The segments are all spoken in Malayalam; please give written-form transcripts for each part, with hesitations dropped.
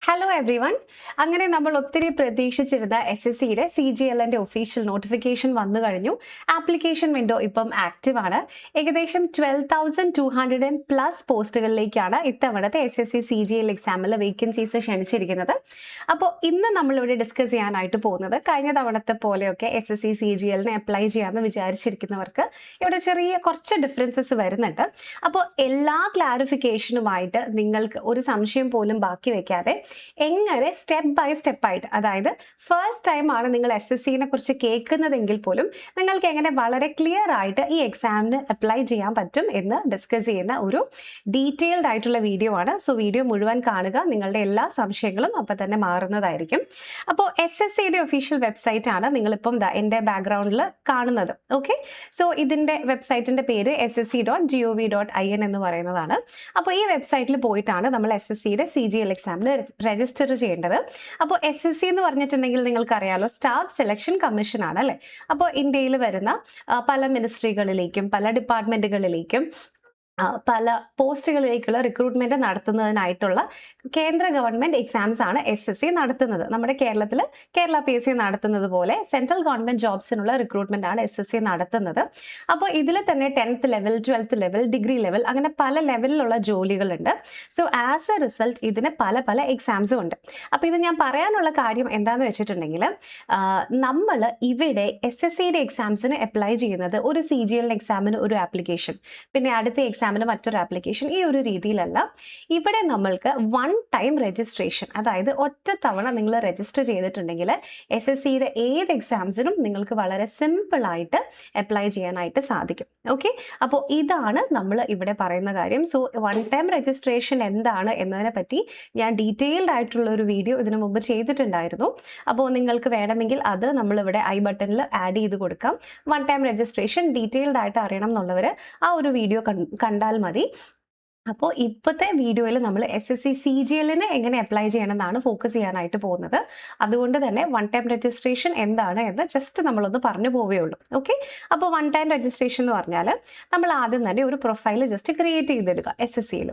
Hello every one. അങ്ങനെ നമ്മൾ ഒത്തിരി പ്രതീക്ഷിച്ചിരുന്ന SSCയുടെ CGLന്റെ ഒഫീഷ്യൽ നോട്ടിഫിക്കേഷൻ വന്നു കഴിഞ്ഞു. ആപ്ലിക്കേഷൻ വിൻഡോ ഇപ്പം ആക്റ്റീവ് ആണ്. ഏകദേശം 12,200+ പോസ്റ്റുകളിലേക്കാണ് ഇത്തവണത്തെ SSC CGL എക്സാമിൽ വേക്കൻസീസ് ക്ഷണിച്ചിരിക്കുന്നത്. അപ്പോൾ ഇന്ന് നമ്മളിവിടെ ഡിസ്കസ് ചെയ്യാനായിട്ട് പോകുന്നത് കഴിഞ്ഞ തവണത്തെ പോലെയൊക്കെ SSC CGLനെ അപ്ലൈ ചെയ്യാമെന്ന് വിചാരിച്ചിരിക്കുന്നവർക്ക് ഇവിടെ ചെറിയ കുറച്ച് ഡിഫറൻസസ് വരുന്നുണ്ട്. അപ്പോൾ എല്ലാ ക്ലാരിഫിക്കേഷനുമായിട്ട് നിങ്ങൾക്ക് ഒരു സംശയം പോലും ബാക്കി വെക്കാതെ എങ്ങനെ സ്റ്റെപ്പ് ബൈ സ്റ്റെപ്പ് ആയിട്ട്, അതായത് ഫസ്റ്റ് ടൈം ആണ് നിങ്ങൾ SSCനെ കുറിച്ച് കേൾക്കുന്നതെങ്കിൽ പോലും നിങ്ങൾക്ക് എങ്ങനെ വളരെ ക്ലിയർ ആയിട്ട് ഈ എക്സാമിന് അപ്ലൈ ചെയ്യാൻ പറ്റും എന്ന് ഡിസ്കസ് ചെയ്യുന്ന ഒരു ഡീറ്റെയിൽഡ് ആയിട്ടുള്ള വീഡിയോ ആണ്. സോ വീഡിയോ മുഴുവൻ കാണുക, നിങ്ങളുടെ എല്ലാ സംശയങ്ങളും അപ്പം തന്നെ മാറുന്നതായിരിക്കും. അപ്പോൾ SSCയുടെ ഒഫീഷ്യൽ വെബ്സൈറ്റ് ആണ് നിങ്ങളിപ്പം എൻ്റെ ബാക്ക്ഗ്രൗണ്ടിൽ കാണുന്നത്. ഓക്കെ, സോ ഇതിൻ്റെ വെബ്സൈറ്റിൻ്റെ പേര് ssc.gov.in എന്ന് പറയുന്നതാണ്. അപ്പോൾ ഈ വെബ്സൈറ്റിൽ പോയിട്ടാണ് നമ്മൾ SSCയുടെ CGL എക്സാമിന് രജിസ്റ്റർ ചെയ്യേണ്ടത്. അപ്പോൾ SSC എന്ന് പറഞ്ഞിട്ടുണ്ടെങ്കിൽ നിങ്ങൾക്കറിയാലോ, സ്റ്റാഫ് സെലക്ഷൻ കമ്മീഷൻ ആണ് അല്ലേ. അപ്പോൾ ഇന്ത്യയിൽ വരുന്ന പല മിനിസ്ട്രികളിലേക്കും പല ഡിപ്പാർട്ട്മെന്റുകളിലേക്കും പല പോസ്റ്റുകളിലേക്കുള്ള റിക്രൂട്ട്മെന്റ് നടത്തുന്നതിനായിട്ടുള്ള കേന്ദ്ര ഗവൺമെന്റ് എക്സാംസ് ആണ് SSC നടത്തുന്നത്. നമ്മുടെ കേരളത്തിൽ കേരള PSC നടത്തുന്നത് പോലെ സെൻട്രൽ ഗവൺമെന്റ് ജോബ്സിനുള്ള റിക്രൂട്ട്മെന്റ് ആണ് SSC നടത്തുന്നത്. അപ്പോൾ ഇതിൽ തന്നെ 10th level, 12th level, degree level, അങ്ങനെ പല ലെവലിലുള്ള ജോലികളുണ്ട്. സോ ആസ് എ റിസൾട്ട് ഇതിന് പല പല എക്സാംസും ഉണ്ട്. അപ്പോൾ ഇത് ഞാൻ പറയാനുള്ള കാര്യം എന്താണെന്ന് വെച്ചിട്ടുണ്ടെങ്കിൽ, നമ്മൾ ഇവിടെ SSCയുടെ എക്സാംസിന് അപ്ലൈ ചെയ്യുന്നത് ഒരു CGL എക്സാമിന് ഒരു ആപ്ലിക്കേഷൻ, പിന്നെ അടുത്ത എക്സാമിന് മറ്റൊരു ആപ്ലിക്കേഷൻ, ഈ ഒരു രീതിയിലല്ല. ഇവിടെ നമ്മൾക്ക് വൺ ടൈം രജിസ്ട്രേഷൻ, അതായത് ഒറ്റ തവണ നിങ്ങൾ രജിസ്റ്റർ ചെയ്തിട്ടുണ്ടെങ്കിൽ SSCയുടെ ഏത് എക്സാംസിനും നിങ്ങൾക്ക് വളരെ സിമ്പിൾ ആയിട്ട് അപ്ലൈ ചെയ്യാനായിട്ട് സാധിക്കും. ഓക്കെ, അപ്പോൾ ഇതാണ് നമ്മൾ ഇവിടെ പറയുന്ന കാര്യം. സോ വൺ ടൈം രജിസ്ട്രേഷൻ എന്താണ് എന്നതിനെ പറ്റി ഞാൻ ഡീറ്റെയിൽഡ് ആയിട്ടുള്ള ഒരു വീഡിയോ ഇതിനു മുമ്പ് ചെയ്തിട്ടുണ്ടായിരുന്നു. അപ്പോൾ നിങ്ങൾക്ക് വേണമെങ്കിൽ അത് നമ്മളിവിടെ ഐ ബട്ടണിൽ ആഡ് ചെയ്ത് കൊടുക്കാം. വൺ ടൈം രജിസ്ട്രേഷൻ ഡീറ്റെയിൽഡ് ആയിട്ട് അറിയണം എന്നുള്ളവർ ആ ഒരു വീഡിയോ കണ്ടാൽ മതി. അപ്പോൾ ഇപ്പോഴത്തെ വീഡിയോയിൽ നമ്മൾ SSC CGLനെ എങ്ങനെ അപ്ലൈ ചെയ്യണമെന്നാണ് ഫോക്കസ് ചെയ്യാനായിട്ട് പോകുന്നത്. അതുകൊണ്ട് തന്നെ വൺ ടൈം രജിസ്ട്രേഷൻ എന്താണ് എന്ന് ജസ്റ്റ് നമ്മളൊന്ന് പറഞ്ഞു പോവുകയുള്ളൂ. ഓക്കെ, അപ്പോൾ വൺ ടൈം രജിസ്ട്രേഷൻ എന്ന് പറഞ്ഞാൽ നമ്മൾ ആദ്യം തന്നെ ഒരു പ്രൊഫൈൽ ജസ്റ്റ് ക്രിയേറ്റ് ചെയ്തെടുക്കുക SSCയിൽ.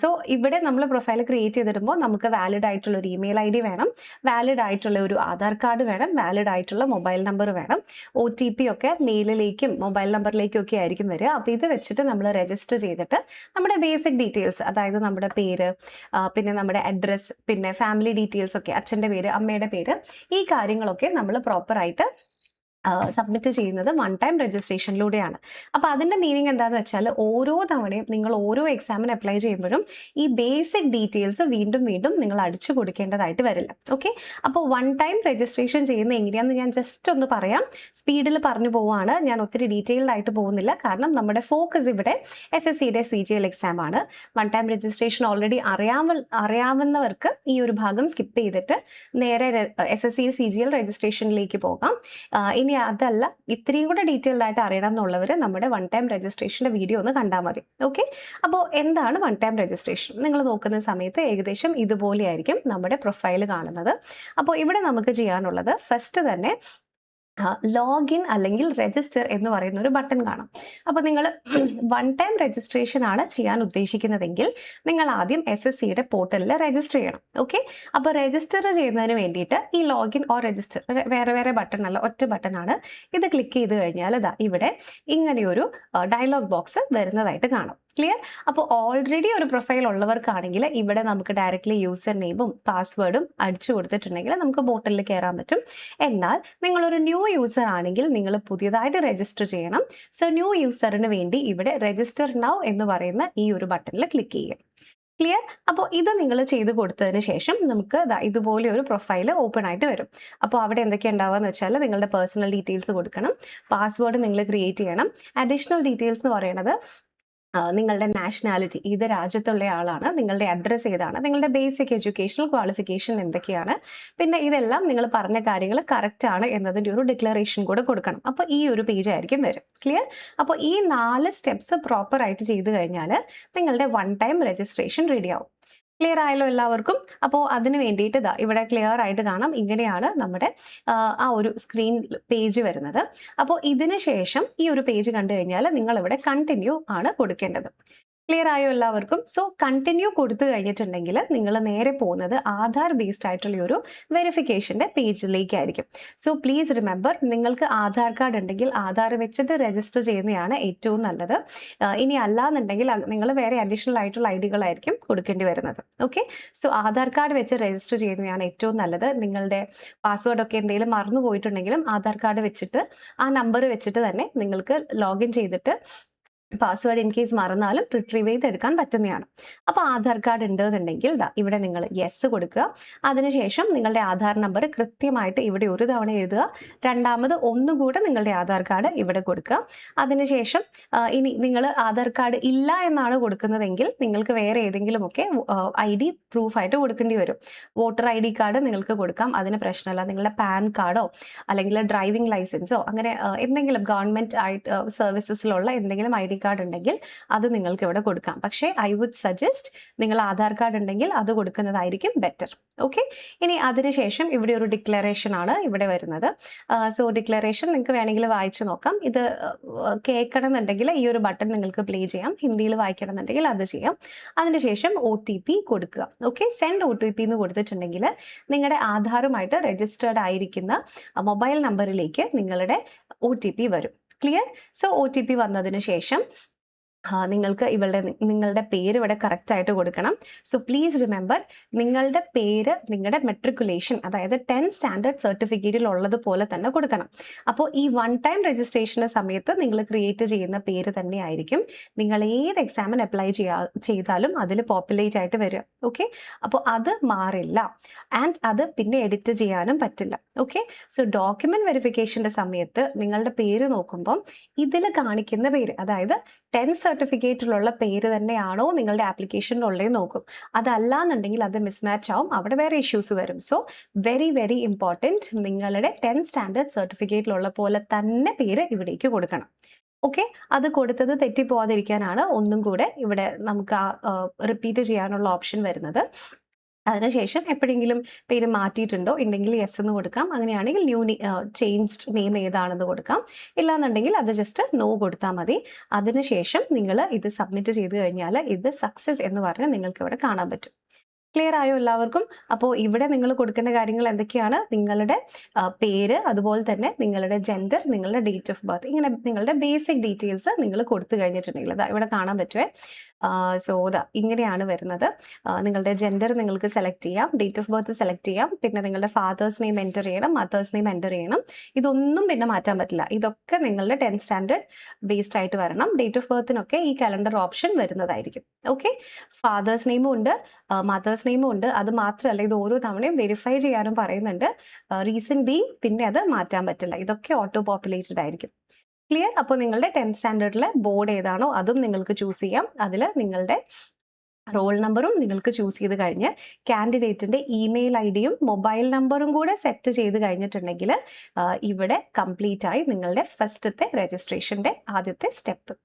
സോ ഇവിടെ നമ്മൾ പ്രൊഫൈൽ ക്രിയേറ്റ് ചെയ്തിടുമ്പോൾ നമുക്ക് വാലിഡ് ആയിട്ടുള്ള ഒരു ഇമെയിൽ ID വേണം, വാലിഡ് ആയിട്ടുള്ള ഒരു ആധാർ കാർഡ് വേണം, വാലിഡ് ആയിട്ടുള്ള മൊബൈൽ നമ്പർ വേണം. OTP ഒക്കെ മെയിലിലേക്കും മൊബൈൽ നമ്പറിലേക്കും ഒക്കെ ആയിരിക്കും വരിക. അപ്പോൾ ഇത് വെച്ചിട്ട് നമ്മൾ രജിസ്റ്റർ ചെയ്തിട്ട് നമ്മുടെ ബേസിക് ഡീറ്റെയിൽസ്, അതായത് നമ്മുടെ പേര്, പിന്നെ നമ്മുടെ അഡ്രസ്സ്, പിന്നെ ഫാമിലി ഡീറ്റെയിൽസ് ഒക്കെ, അച്ഛൻ്റെ പേര്, അമ്മയുടെ പേര്, ഈ കാര്യങ്ങളൊക്കെ നമ്മൾ പ്രോപ്പറായിട്ട് സബ്മിറ്റ് ചെയ്യുന്നത് വൺ ടൈം രജിസ്ട്രേഷനിലൂടെയാണ്. അപ്പോൾ അതിൻ്റെ മീനിങ് എന്താണെന്ന് വെച്ചാൽ, ഓരോ തവണയും നിങ്ങൾ ഓരോ എക്സാമിന് അപ്ലൈ ചെയ്യുമ്പോഴും ഈ ബേസിക് ഡീറ്റെയിൽസ് വീണ്ടും വീണ്ടും നിങ്ങൾ അടിച്ചു കൊടുക്കേണ്ടതായിട്ട് വരില്ല. ഓക്കെ, അപ്പോൾ വൺ ടൈം രജിസ്ട്രേഷൻ ചെയ്യുന്നത് എങ്ങനെയാണെന്ന് ഞാൻ ജസ്റ്റ് ഒന്ന് പറയാം. സ്പീഡിൽ പറഞ്ഞു പോവുകയാണ്, ഞാൻ ഒത്തിരി ഡീറ്റെയിൽഡ് ആയിട്ട് പോകുന്നില്ല. കാരണം നമ്മുടെ ഫോക്കസ് ഇവിടെ SSCയുടെ CGL എക്സാം ആണ്. വൺ ടൈം രജിസ്ട്രേഷൻ ഓൾറെഡി അറിയാവുന്നവർക്ക് ഈ ഒരു ഭാഗം സ്കിപ്പ് ചെയ്തിട്ട് നേരെ SSC CGL രജിസ്ട്രേഷനിലേക്ക് പോകാം. ഇനി അതല്ല, ഇത്രയും കൂടെ ഡീറ്റെയിൽഡ് ആയിട്ട് അറിയണം എന്നുള്ളവർ നമ്മുടെ വൺ ടൈം രജിസ്ട്രേഷൻ്റെ വീഡിയോ ഒന്ന് കണ്ടാൽ മതി. ഓക്കെ, അപ്പോൾ എന്താണ് വൺ ടൈം രജിസ്ട്രേഷൻ? നിങ്ങൾ നോക്കുന്ന സമയത്ത് ഏകദേശം ഇതുപോലെയായിരിക്കും നമ്മുടെ പ്രൊഫൈൽ കാണുന്നത്. അപ്പോൾ ഇവിടെ നമുക്ക് ചെയ്യാനുള്ളത് ഫസ്റ്റ് തന്നെ ലോഗിൻ അല്ലെങ്കിൽ രജിസ്റ്റർ എന്ന് പറയുന്ന ഒരു ബട്ടൺ കാണാം. അപ്പോൾ നിങ്ങൾ വൺ ടൈം രജിസ്ട്രേഷൻ ആണ് ചെയ്യാൻ ഉദ്ദേശിക്കുന്നതെങ്കിൽ നിങ്ങൾ ആദ്യം SSCയുടെ പോർട്ടലിൽ രജിസ്റ്റർ ചെയ്യണം. ഓക്കെ, അപ്പോൾ രജിസ്റ്റർ ചെയ്യുന്നതിന് വേണ്ടിയിട്ട് ഈ ലോഗിൻ ഓർ രജിസ്റ്റർ വേറെ വേറെ ബട്ടൺ അല്ല, ഒറ്റ ബട്ടൺ ആണ്. ഇത് ക്ലിക്ക് ചെയ്ത് കഴിഞ്ഞാൽ ഇവിടെ ഇങ്ങനെയൊരു ഡയലോഗ് ബോക്സ് വരുന്നതായിട്ട് കാണാം. ക്ലിയർ? അപ്പോൾ ഓൾറെഡി ഒരു പ്രൊഫൈൽ ഉള്ളവർക്കാണെങ്കിൽ ഇവിടെ നമുക്ക് ഡയറക്റ്റ്ലി യൂസർ നെയിമും പാസ്വേഡും അടിച്ചു കൊടുത്തിട്ടുണ്ടെങ്കിൽ നമുക്ക് പോർട്ടലിൽ കയറാൻ പറ്റും. എന്നാൽ നിങ്ങളൊരു ന്യൂ യൂസർ ആണെങ്കിൽ നിങ്ങൾ പുതിയതായിട്ട് രജിസ്റ്റർ ചെയ്യണം. സോ ന്യൂ യൂസറിന് വേണ്ടി ഇവിടെ രജിസ്റ്റർ നൗ എന്ന് പറയുന്ന ഈ ഒരു ബട്ടണിൽ ക്ലിക്ക് ചെയ്യുക. ക്ലിയർ? അപ്പോൾ ഇത് നിങ്ങൾ ചെയ്ത് കൊടുത്തതിന് ശേഷം നമുക്ക് ഇതുപോലെ ഒരു പ്രൊഫൈൽ ഓപ്പൺ ആയിട്ട് വരും. അപ്പോൾ അവിടെ എന്തൊക്കെ ഉണ്ടാവുക എന്ന് വെച്ചാൽ, നിങ്ങളുടെ പേഴ്സണൽ ഡീറ്റെയിൽസ് കൊടുക്കണം, പാസ്വേഡ് നിങ്ങൾ ക്രിയേറ്റ് ചെയ്യണം. അഡീഷണൽ ഡീറ്റെയിൽസ് എന്ന് പറയുന്നത് നിങ്ങളുടെ നാഷണാലിറ്റി, ഏത് രാജ്യത്തുള്ള ആളാണ്, നിങ്ങളുടെ അഡ്രസ്സ് ഏതാണ്, നിങ്ങളുടെ ബേസിക് എഡ്യൂക്കേഷണൽ ക്വാളിഫിക്കേഷൻ എന്തൊക്കെയാണ്, പിന്നെ ഇതെല്ലാം നിങ്ങൾ പറഞ്ഞ കാര്യങ്ങൾ കറക്റ്റ് ആണ് എന്നതിൻ്റെ ഒരു ഡിക്ലറേഷൻ കൂടെ കൊടുക്കണം. അപ്പോൾ ഈ ഒരു പേജ് ആയിരിക്കും വരും. ക്ലിയർ? അപ്പോൾ ഈ 4 സ്റ്റെപ്സ് പ്രോപ്പറായിട്ട് ചെയ്ത് കഴിഞ്ഞാൽ നിങ്ങളുടെ വൺ ടൈം രജിസ്ട്രേഷൻ റെഡി ആവും. ക്ലിയർ ആയല്ലോ എല്ലാവർക്കും? അപ്പോൾ അതിന് വേണ്ടിയിട്ട് ഇവിടെ ക്ലിയർ ആയിട്ട് കാണാം, ഇങ്ങനെയാണ് നമ്മുടെ ആ ഒരു സ്ക്രീൻ പേജ് വരുന്നത്. അപ്പോൾ ഇതിന് ശേഷം ഈ ഒരു പേജ് കണ്ടു കഴിഞ്ഞാൽ നിങ്ങൾ ഇവിടെ കണ്ടിന്യൂ ആണ് കൊടുക്കേണ്ടത്. ക്ലിയർ ആയോ എല്ലാവർക്കും? സോ കണ്ടിന്യൂ കൊടുത്തു കഴിഞ്ഞിട്ടുണ്ടെങ്കിൽ നിങ്ങൾ നേരെ പോകുന്നത് ആധാർ ബേസ്ഡ് ആയിട്ടുള്ള ഒരു വെരിഫിക്കേഷൻ്റെ പേജിലേക്കായിരിക്കും. സോ പ്ലീസ് റിമെമ്പർ, നിങ്ങൾക്ക് ആധാർ കാർഡ് ഉണ്ടെങ്കിൽ ആധാർ വെച്ചിട്ട് രജിസ്റ്റർ ചെയ്യുന്നതാണ് ഏറ്റവും നല്ലത്. ഇനി അല്ലാന്നുണ്ടെങ്കിൽ നിങ്ങൾ വേറെ അഡീഷണൽ ആയിട്ടുള്ള ഐഡികളായിരിക്കും കൊടുക്കേണ്ടി വരുന്നത്. ഓക്കെ, സോ ആധാർ കാർഡ് വെച്ച് രജിസ്റ്റർ ചെയ്യുന്നതാണ് ഏറ്റവും നല്ലത്. നിങ്ങളുടെ പാസ്വേഡൊക്കെ എന്തെങ്കിലും മറന്നു പോയിട്ടുണ്ടെങ്കിലും ആധാർ കാർഡ് വെച്ചിട്ട് ആ നമ്പർ വെച്ചിട്ട് തന്നെ നിങ്ങൾക്ക് ലോഗിൻ ചെയ്തിട്ട് പാസ്വേഡ് ഇൻ കേസ് മറന്നാലും റിട്രീവ് ചെയ്തെടുക്കാൻ പറ്റുന്നതാണ്. അപ്പോൾ ആധാർ കാർഡ് ഉണ്ടെന്നുണ്ടെങ്കിൽ ഇവിടെ നിങ്ങൾ യെസ് കൊടുക്കുക. അതിനുശേഷം നിങ്ങളുടെ ആധാർ നമ്പർ കൃത്യമായിട്ട് ഇവിടെ ഒരു തവണ എഴുതുക. രണ്ടാമത് ഒന്നുകൂടെ നിങ്ങളുടെ ആധാർ കാർഡ് ഇവിടെ കൊടുക്കുക. അതിനുശേഷം ഇനി നിങ്ങൾ ആധാർ കാർഡ് ഇല്ല എന്നാണ് കൊടുക്കുന്നതെങ്കിൽ നിങ്ങൾക്ക് വേറെ ഏതെങ്കിലുമൊക്കെ ID പ്രൂഫായിട്ട് കൊടുക്കേണ്ടി വരും. വോട്ടർ ID കാർഡ് നിങ്ങൾക്ക് കൊടുക്കാം, അതിന് പ്രശ്നമല്ല. നിങ്ങളുടെ പാൻ കാർഡോ അല്ലെങ്കിൽ ഡ്രൈവിംഗ് ലൈസൻസോ അങ്ങനെ എന്തെങ്കിലും ഗവൺമെൻറ് ആയിട്ട് സർവീസസിലുള്ള എന്തെങ്കിലും ID കാർഡ് ഉണ്ടെങ്കിൽ അത് നിങ്ങൾക്ക് ഇവിടെ കൊടുക്കാം. പക്ഷേ ഐ വുഡ് സജസ്റ്റ് നിങ്ങൾ ആധാർ കാർഡ് ഉണ്ടെങ്കിൽ അത് കൊടുക്കുന്നതായിരിക്കും ബെറ്റർ. ഓക്കെ, ഇനി അതിനുശേഷം ഇവിടെ ഒരു ഡിക്ലറേഷൻ ആണ് ഇവിടെ വരുന്നത്. സോ ഡിക്ലറേഷൻ നിങ്ങൾക്ക് വേണമെങ്കിൽ വായിച്ചു നോക്കാം. ഇത് കേൾക്കണം എന്നുണ്ടെങ്കിൽ ഈ ഒരു ബട്ടൺ നിങ്ങൾക്ക് പ്ലേ ചെയ്യാം. ഹിന്ദിയിൽ വായിക്കണം എന്നുണ്ടെങ്കിൽ അത് ചെയ്യാം. അതിനുശേഷം OTP കൊടുക്കുക. ഓക്കെ, സെൻഡ് OTP എന്ന് കൊടുത്തിട്ടുണ്ടെങ്കിൽ നിങ്ങളുടെ ആധാറുമായിട്ട് രജിസ്റ്റേർഡ് ആയിരിക്കുന്ന മൊബൈൽ നമ്പറിലേക്ക് നിങ്ങളുടെ OTP വരും. ക്ലിയർ? സോ OTP വന്നതിന് ശേഷം നിങ്ങൾക്ക് നിങ്ങളുടെ പേര് ഇവിടെ കറക്റ്റ് ആയിട്ട് കൊടുക്കണം. സോ പ്ലീസ് റിമെമ്പർ, നിങ്ങളുടെ പേര് നിങ്ങളുടെ മെട്രിക്കുലേഷൻ അതായത് 10th സ്റ്റാൻഡേർഡ് സർട്ടിഫിക്കറ്റിൽ ഉള്ളതുപോലെ തന്നെ കൊടുക്കണം. അപ്പോൾ ഈ വൺ ടൈം രജിസ്ട്രേഷൻ്റെ സമയത്ത് നിങ്ങൾ ക്രിയേറ്റ് ചെയ്യുന്ന പേര് തന്നെ ആയിരിക്കും നിങ്ങൾ ഏത് എക്സാമിന് അപ്ലൈ ചെയ്താലും അതിൽ പോപ്പുലേറ്റ് ആയിട്ട് വരിക. ഓക്കെ, അപ്പോൾ അത് മാറില്ല. ആൻഡ് അത് പിന്നെ എഡിറ്റ് ചെയ്യാനും പറ്റില്ല. ഓക്കെ, സോ ഡോക്യുമെന്റ് വെരിഫിക്കേഷൻ്റെ സമയത്ത് നിങ്ങളുടെ പേര് നോക്കുമ്പം ഇതിൽ കാണിക്കുന്ന പേര് അതായത് 10th സർട്ടിഫിക്കറ്റിലുള്ള പേര് തന്നെയാണോ നിങ്ങളുടെ ആപ്ലിക്കേഷനിലുള്ളത് നോക്കും. അതല്ല എന്നുണ്ടെങ്കിൽ അത് മിസ്മാച്ച് ആവും, അവിടെ വേറെ ഇഷ്യൂസ് വരും. സോ വെരി വെരി ഇമ്പോർട്ടൻറ്റ്, നിങ്ങളുടെ 10th സ്റ്റാൻഡേർഡ് സർട്ടിഫിക്കറ്റിലുള്ള പോലെ തന്നെ പേര് ഇവിടേക്ക് കൊടുക്കണം. ഓക്കെ, അത് കൊടുത്തത് തെറ്റിപ്പോവാതിരിക്കാനാണ് ഒന്നും കൂടെ ഇവിടെ നമുക്ക് റിപ്പീറ്റ് ചെയ്യാനുള്ള ഓപ്ഷൻ വരുന്നത്. അതിനുശേഷം എപ്പോഴെങ്കിലും പേര് മാറ്റിയിട്ടുണ്ടോ ഉണ്ടെങ്കിൽ യെസ് എന്ന് കൊടുക്കാം. അങ്ങനെയാണെങ്കിൽ ന്യൂ ചേഞ്ച്ഡ് നെയിം ഏതാണെന്ന് കൊടുക്കാം. ഇല്ലാന്നുണ്ടെങ്കിൽ അത് ജസ്റ്റ് നോ കൊടുത്താൽ മതി. അതിനുശേഷം നിങ്ങൾ ഇത് സബ്മിറ്റ് ചെയ്ത് കഴിഞ്ഞാൽ ഇത് സക്സസ് എന്ന് പറഞ്ഞ് നിങ്ങൾക്ക് ഇവിടെ കാണാൻ പറ്റും. ക്ലിയർ ആയോ എല്ലാവർക്കും? അപ്പോൾ ഇവിടെ നിങ്ങൾ കൊടുക്കേണ്ട കാര്യങ്ങൾ എന്തൊക്കെയാണ്? നിങ്ങളുടെ പേര്, അതുപോലെ തന്നെ നിങ്ങളുടെ ജെൻഡർ, നിങ്ങളുടെ ഡേറ്റ് ഓഫ് ബർത്ത്, ഇങ്ങനെ നിങ്ങളുടെ ബേസിക് ഡീറ്റെയിൽസ് നിങ്ങൾ കൊടുത്തു കഴിഞ്ഞിട്ടുണ്ടെങ്കിൽ അതാ ഇവിടെ കാണാൻ പറ്റുമേ. സോ ഇങ്ങനെയാണ് വരുന്നത്. നിങ്ങളുടെ ജെൻഡർ നിങ്ങൾക്ക് സെലക്ട് ചെയ്യാം, ഡേറ്റ് ഓഫ് ബർത്ത് സെലക്ട് ചെയ്യാം, പിന്നെ നിങ്ങളുടെ ഫാദേഴ്സ് നെയിം എൻ്റർ ചെയ്യണം, മദേഴ്സ് നെയിം എൻ്റർ ചെയ്യണം. ഇതൊന്നും പിന്നെ മാറ്റാൻ പറ്റില്ല. ഇതൊക്കെ നിങ്ങളുടെ 10th സ്റ്റാൻഡേർഡ് ബേസ്ഡ് ആയിട്ട് വരണം. ഡേറ്റ് ഓഫ് ബർത്തിനൊക്കെ ഈ കലണ്ടർ ഓപ്ഷൻ വരുന്നതായിരിക്കും. ഓക്കെ, ഫാദേഴ്സ് നെയിമും ഉണ്ട്, മദേഴ്സ് നെയിമും ഉണ്ട്. അത് മാത്രമല്ല ഇത് ഓരോ തവണയും വെരിഫൈ ചെയ്യാനും പറയുന്നുണ്ട്. റീസൺ ബീങ് പിന്നെ അത് മാറ്റാൻ പറ്റില്ല. ഇതൊക്കെ ഓട്ടോ പോപ്പുലേറ്റഡ് ആയിരിക്കും. ക്ലിയർ? അപ്പോൾ നിങ്ങളുടെ 10th സ്റ്റാൻഡേർഡിലെ ബോർഡ് ഏതാണോ അതും നിങ്ങൾക്ക് ചൂസ് ചെയ്യാം. അതിൽ നിങ്ങളുടെ റോൾ നമ്പറും നിങ്ങൾക്ക് ചൂസ് ചെയ്ത് കഴിഞ്ഞ് കാൻഡിഡേറ്റിൻ്റെ ഇമെയിൽ ID യും മൊബൈൽ നമ്പറും കൂടെ സെറ്റ് ചെയ്ത് കഴിഞ്ഞിട്ടുണ്ടെങ്കിൽ ഇവിടെ കംപ്ലീറ്റ് ആയി നിങ്ങളുടെ ഫസ്റ്റത്തെ രജിസ്ട്രേഷൻ്റെ ആദ്യത്തെ സ്റ്റെപ്പ്.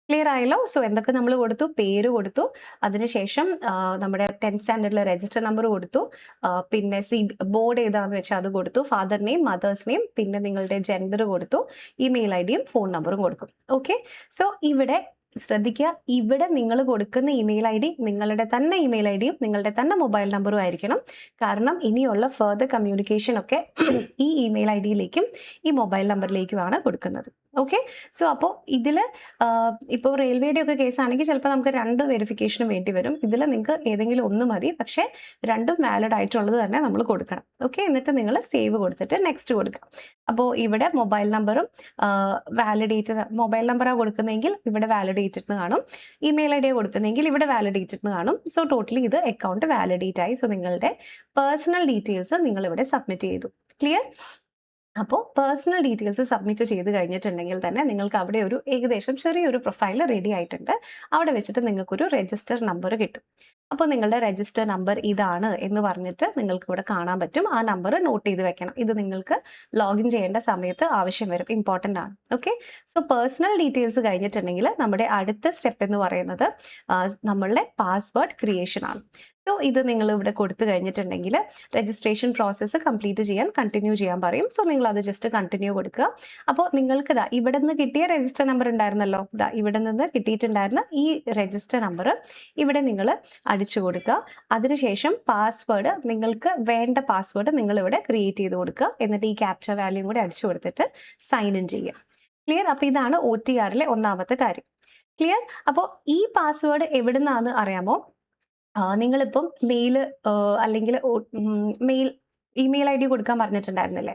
ക്ലിയർ ആയല്ലോ? സോ എന്തൊക്കെ നമ്മൾ കൊടുത്തു? പേര് കൊടുത്തു, അതിനുശേഷം നമ്മുടെ 10th സ്റ്റാൻഡേർഡിലെ രജിസ്റ്റർ നമ്പർ കൊടുത്തു, പിന്നെ ബോർഡ് ഏതാണെന്ന് വെച്ചാൽ അത് കൊടുത്തു, ഫാദർ നെയിം, മദേഴ്സ് നെയിം, പിന്നെ നിങ്ങളുടെ ജെൻഡർ കൊടുത്തു, ഇമെയിൽ ID യും ഫോൺ നമ്പറും കൊടുക്കും. ഓക്കെ, സോ ഇവിടെ ശ്രദ്ധിക്കുക, ഇവിടെ നിങ്ങൾ കൊടുക്കുന്ന ഇമെയിൽ ID നിങ്ങളുടെ തന്നെ ഇമെയിൽ ID യും നിങ്ങളുടെ തന്നെ മൊബൈൽ നമ്പറും ആയിരിക്കണം. കാരണം ഇനിയുള്ള ഫർദർ കമ്മ്യൂണിക്കേഷൻ ഒക്കെ ഈ ഇമെയിൽ ID യിലേക്കും ഈ മൊബൈൽ നമ്പറിലേക്കുമാണ് കൊടുക്കുന്നത്. ഓക്കെ, സോ അപ്പോൾ ഇതിൽ ഇപ്പോൾ റെയിൽവേയുടെ ഒക്കെ കേസാണെങ്കിൽ ചിലപ്പോൾ നമുക്ക് 2 വെരിഫിക്കേഷനും വേണ്ടി വരും. ഇതിൽ നിങ്ങൾക്ക് ഏതെങ്കിലും ഒന്ന് മതി, പക്ഷേ രണ്ടും വാലിഡ് ആയിട്ടുള്ളത് തന്നെ നമ്മൾ കൊടുക്കണം. ഓക്കെ, എന്നിട്ട് നിങ്ങൾ സേവ് കൊടുത്തിട്ട് നെക്സ്റ്റ് കൊടുക്കാം. അപ്പോൾ ഇവിടെ മൊബൈൽ നമ്പറും വാലിഡേറ്റഡ്, മൊബൈൽ നമ്പറാണ് കൊടുക്കുന്നതെങ്കിൽ ഇവിടെ വാലിഡേറ്റഡ് എന്ന് കാണും, ഇമെയിൽ ID കൊടുക്കുന്നതെങ്കിൽ ഇവിടെ വാലിഡേറ്റഡ് എന്ന് കാണും. സോ ടോട്ടലി ഇത് അക്കൗണ്ട് വാലിഡേറ്റ് ആയി. സോ നിങ്ങളുടെ പേഴ്സണൽ ഡീറ്റെയിൽസ് നിങ്ങൾ ഇവിടെ സബ്മിറ്റ് ചെയ്തു. ക്ലിയർ? അപ്പോൾ പേഴ്സണൽ ഡീറ്റെയിൽസ് സബ്മിറ്റ് ചെയ്ത് കഴിഞ്ഞിട്ടുണ്ടെങ്കിൽ തന്നെ നിങ്ങൾക്ക് അവിടെ ഒരു ഏകദേശം ചെറിയൊരു പ്രൊഫൈൽ റെഡി ആയിട്ടുണ്ട്. അവിടെ വെച്ചിട്ട് നിങ്ങൾക്കൊരു രജിസ്റ്റർ നമ്പർ കിട്ടും. അപ്പോൾ നിങ്ങളുടെ രജിസ്റ്റർ നമ്പർ ഇതാണ് എന്ന് പറഞ്ഞിട്ട് നിങ്ങൾക്ക് ഇവിടെ കാണാൻ പറ്റും. ആ നമ്പർ നോട്ട് ചെയ്ത് വെക്കണം. ഇത് നിങ്ങൾക്ക് ലോഗിൻ ചെയ്യേണ്ട സമയത്ത് ആവശ്യം വരും. ഇമ്പോർട്ടൻ്റ് ആണ്. ഓക്കെ. സോ പേഴ്സണൽ ഡീറ്റെയിൽസ് കഴിഞ്ഞിട്ടുണ്ടെങ്കിൽ നമ്മുടെ അടുത്ത സ്റ്റെപ്പ് എന്ന് പറയുന്നത് നമ്മളുടെ പാസ്വേഡ് ക്രിയേഷൻ ആണ്. സോ ഇത് നിങ്ങൾ ഇവിടെ കൊടുത്തു കഴിഞ്ഞിട്ടുണ്ടെങ്കിൽ രജിസ്ട്രേഷൻ പ്രോസസ്സ് കംപ്ലീറ്റ് ചെയ്യാൻ കണ്ടിന്യൂ ചെയ്യാൻ പറയും. സോ നിങ്ങൾ അത് ജസ്റ്റ് കണ്ടിന്യൂ കൊടുക്കുക. അപ്പോൾ നിങ്ങൾക്ക് ഇവിടെ നിന്ന് കിട്ടിയ രജിസ്റ്റർ നമ്പർ ഉണ്ടായിരുന്നല്ലോ, ഇവിടെ നിന്ന് കിട്ടിയിട്ടുണ്ടായിരുന്ന ഈ രജിസ്റ്റർ നമ്പർ ഇവിടെ നിങ്ങൾ അടിച്ചു കൊടുക്കുക. അതിനുശേഷം പാസ്വേഡ്, നിങ്ങൾക്ക് വേണ്ട പാസ്വേഡ് നിങ്ങൾ ഇവിടെ ക്രിയേറ്റ് ചെയ്ത് കൊടുക്കുക. എന്നിട്ട് ഈ ക്യാപ്ചർ വാല്യൂ കൂടി അടിച്ചു കൊടുത്തിട്ട് സൈൻ ഇൻ ചെയ്യുക. ക്ലിയർ? അപ്പോൾ ഇതാണ് OTRലെ ഒന്നാമത്തെ കാര്യം. ക്ലിയർ? അപ്പോൾ ഈ പാസ്വേഡ് എവിടെ നിന്നാണെന്ന് അറിയാമോ? നിങ്ങളിപ്പം മെയില് അല്ലെങ്കിൽ ഇമെയിൽ ID കൊടുക്കാൻ പറഞ്ഞിട്ടുണ്ടായിരുന്നില്ലേ,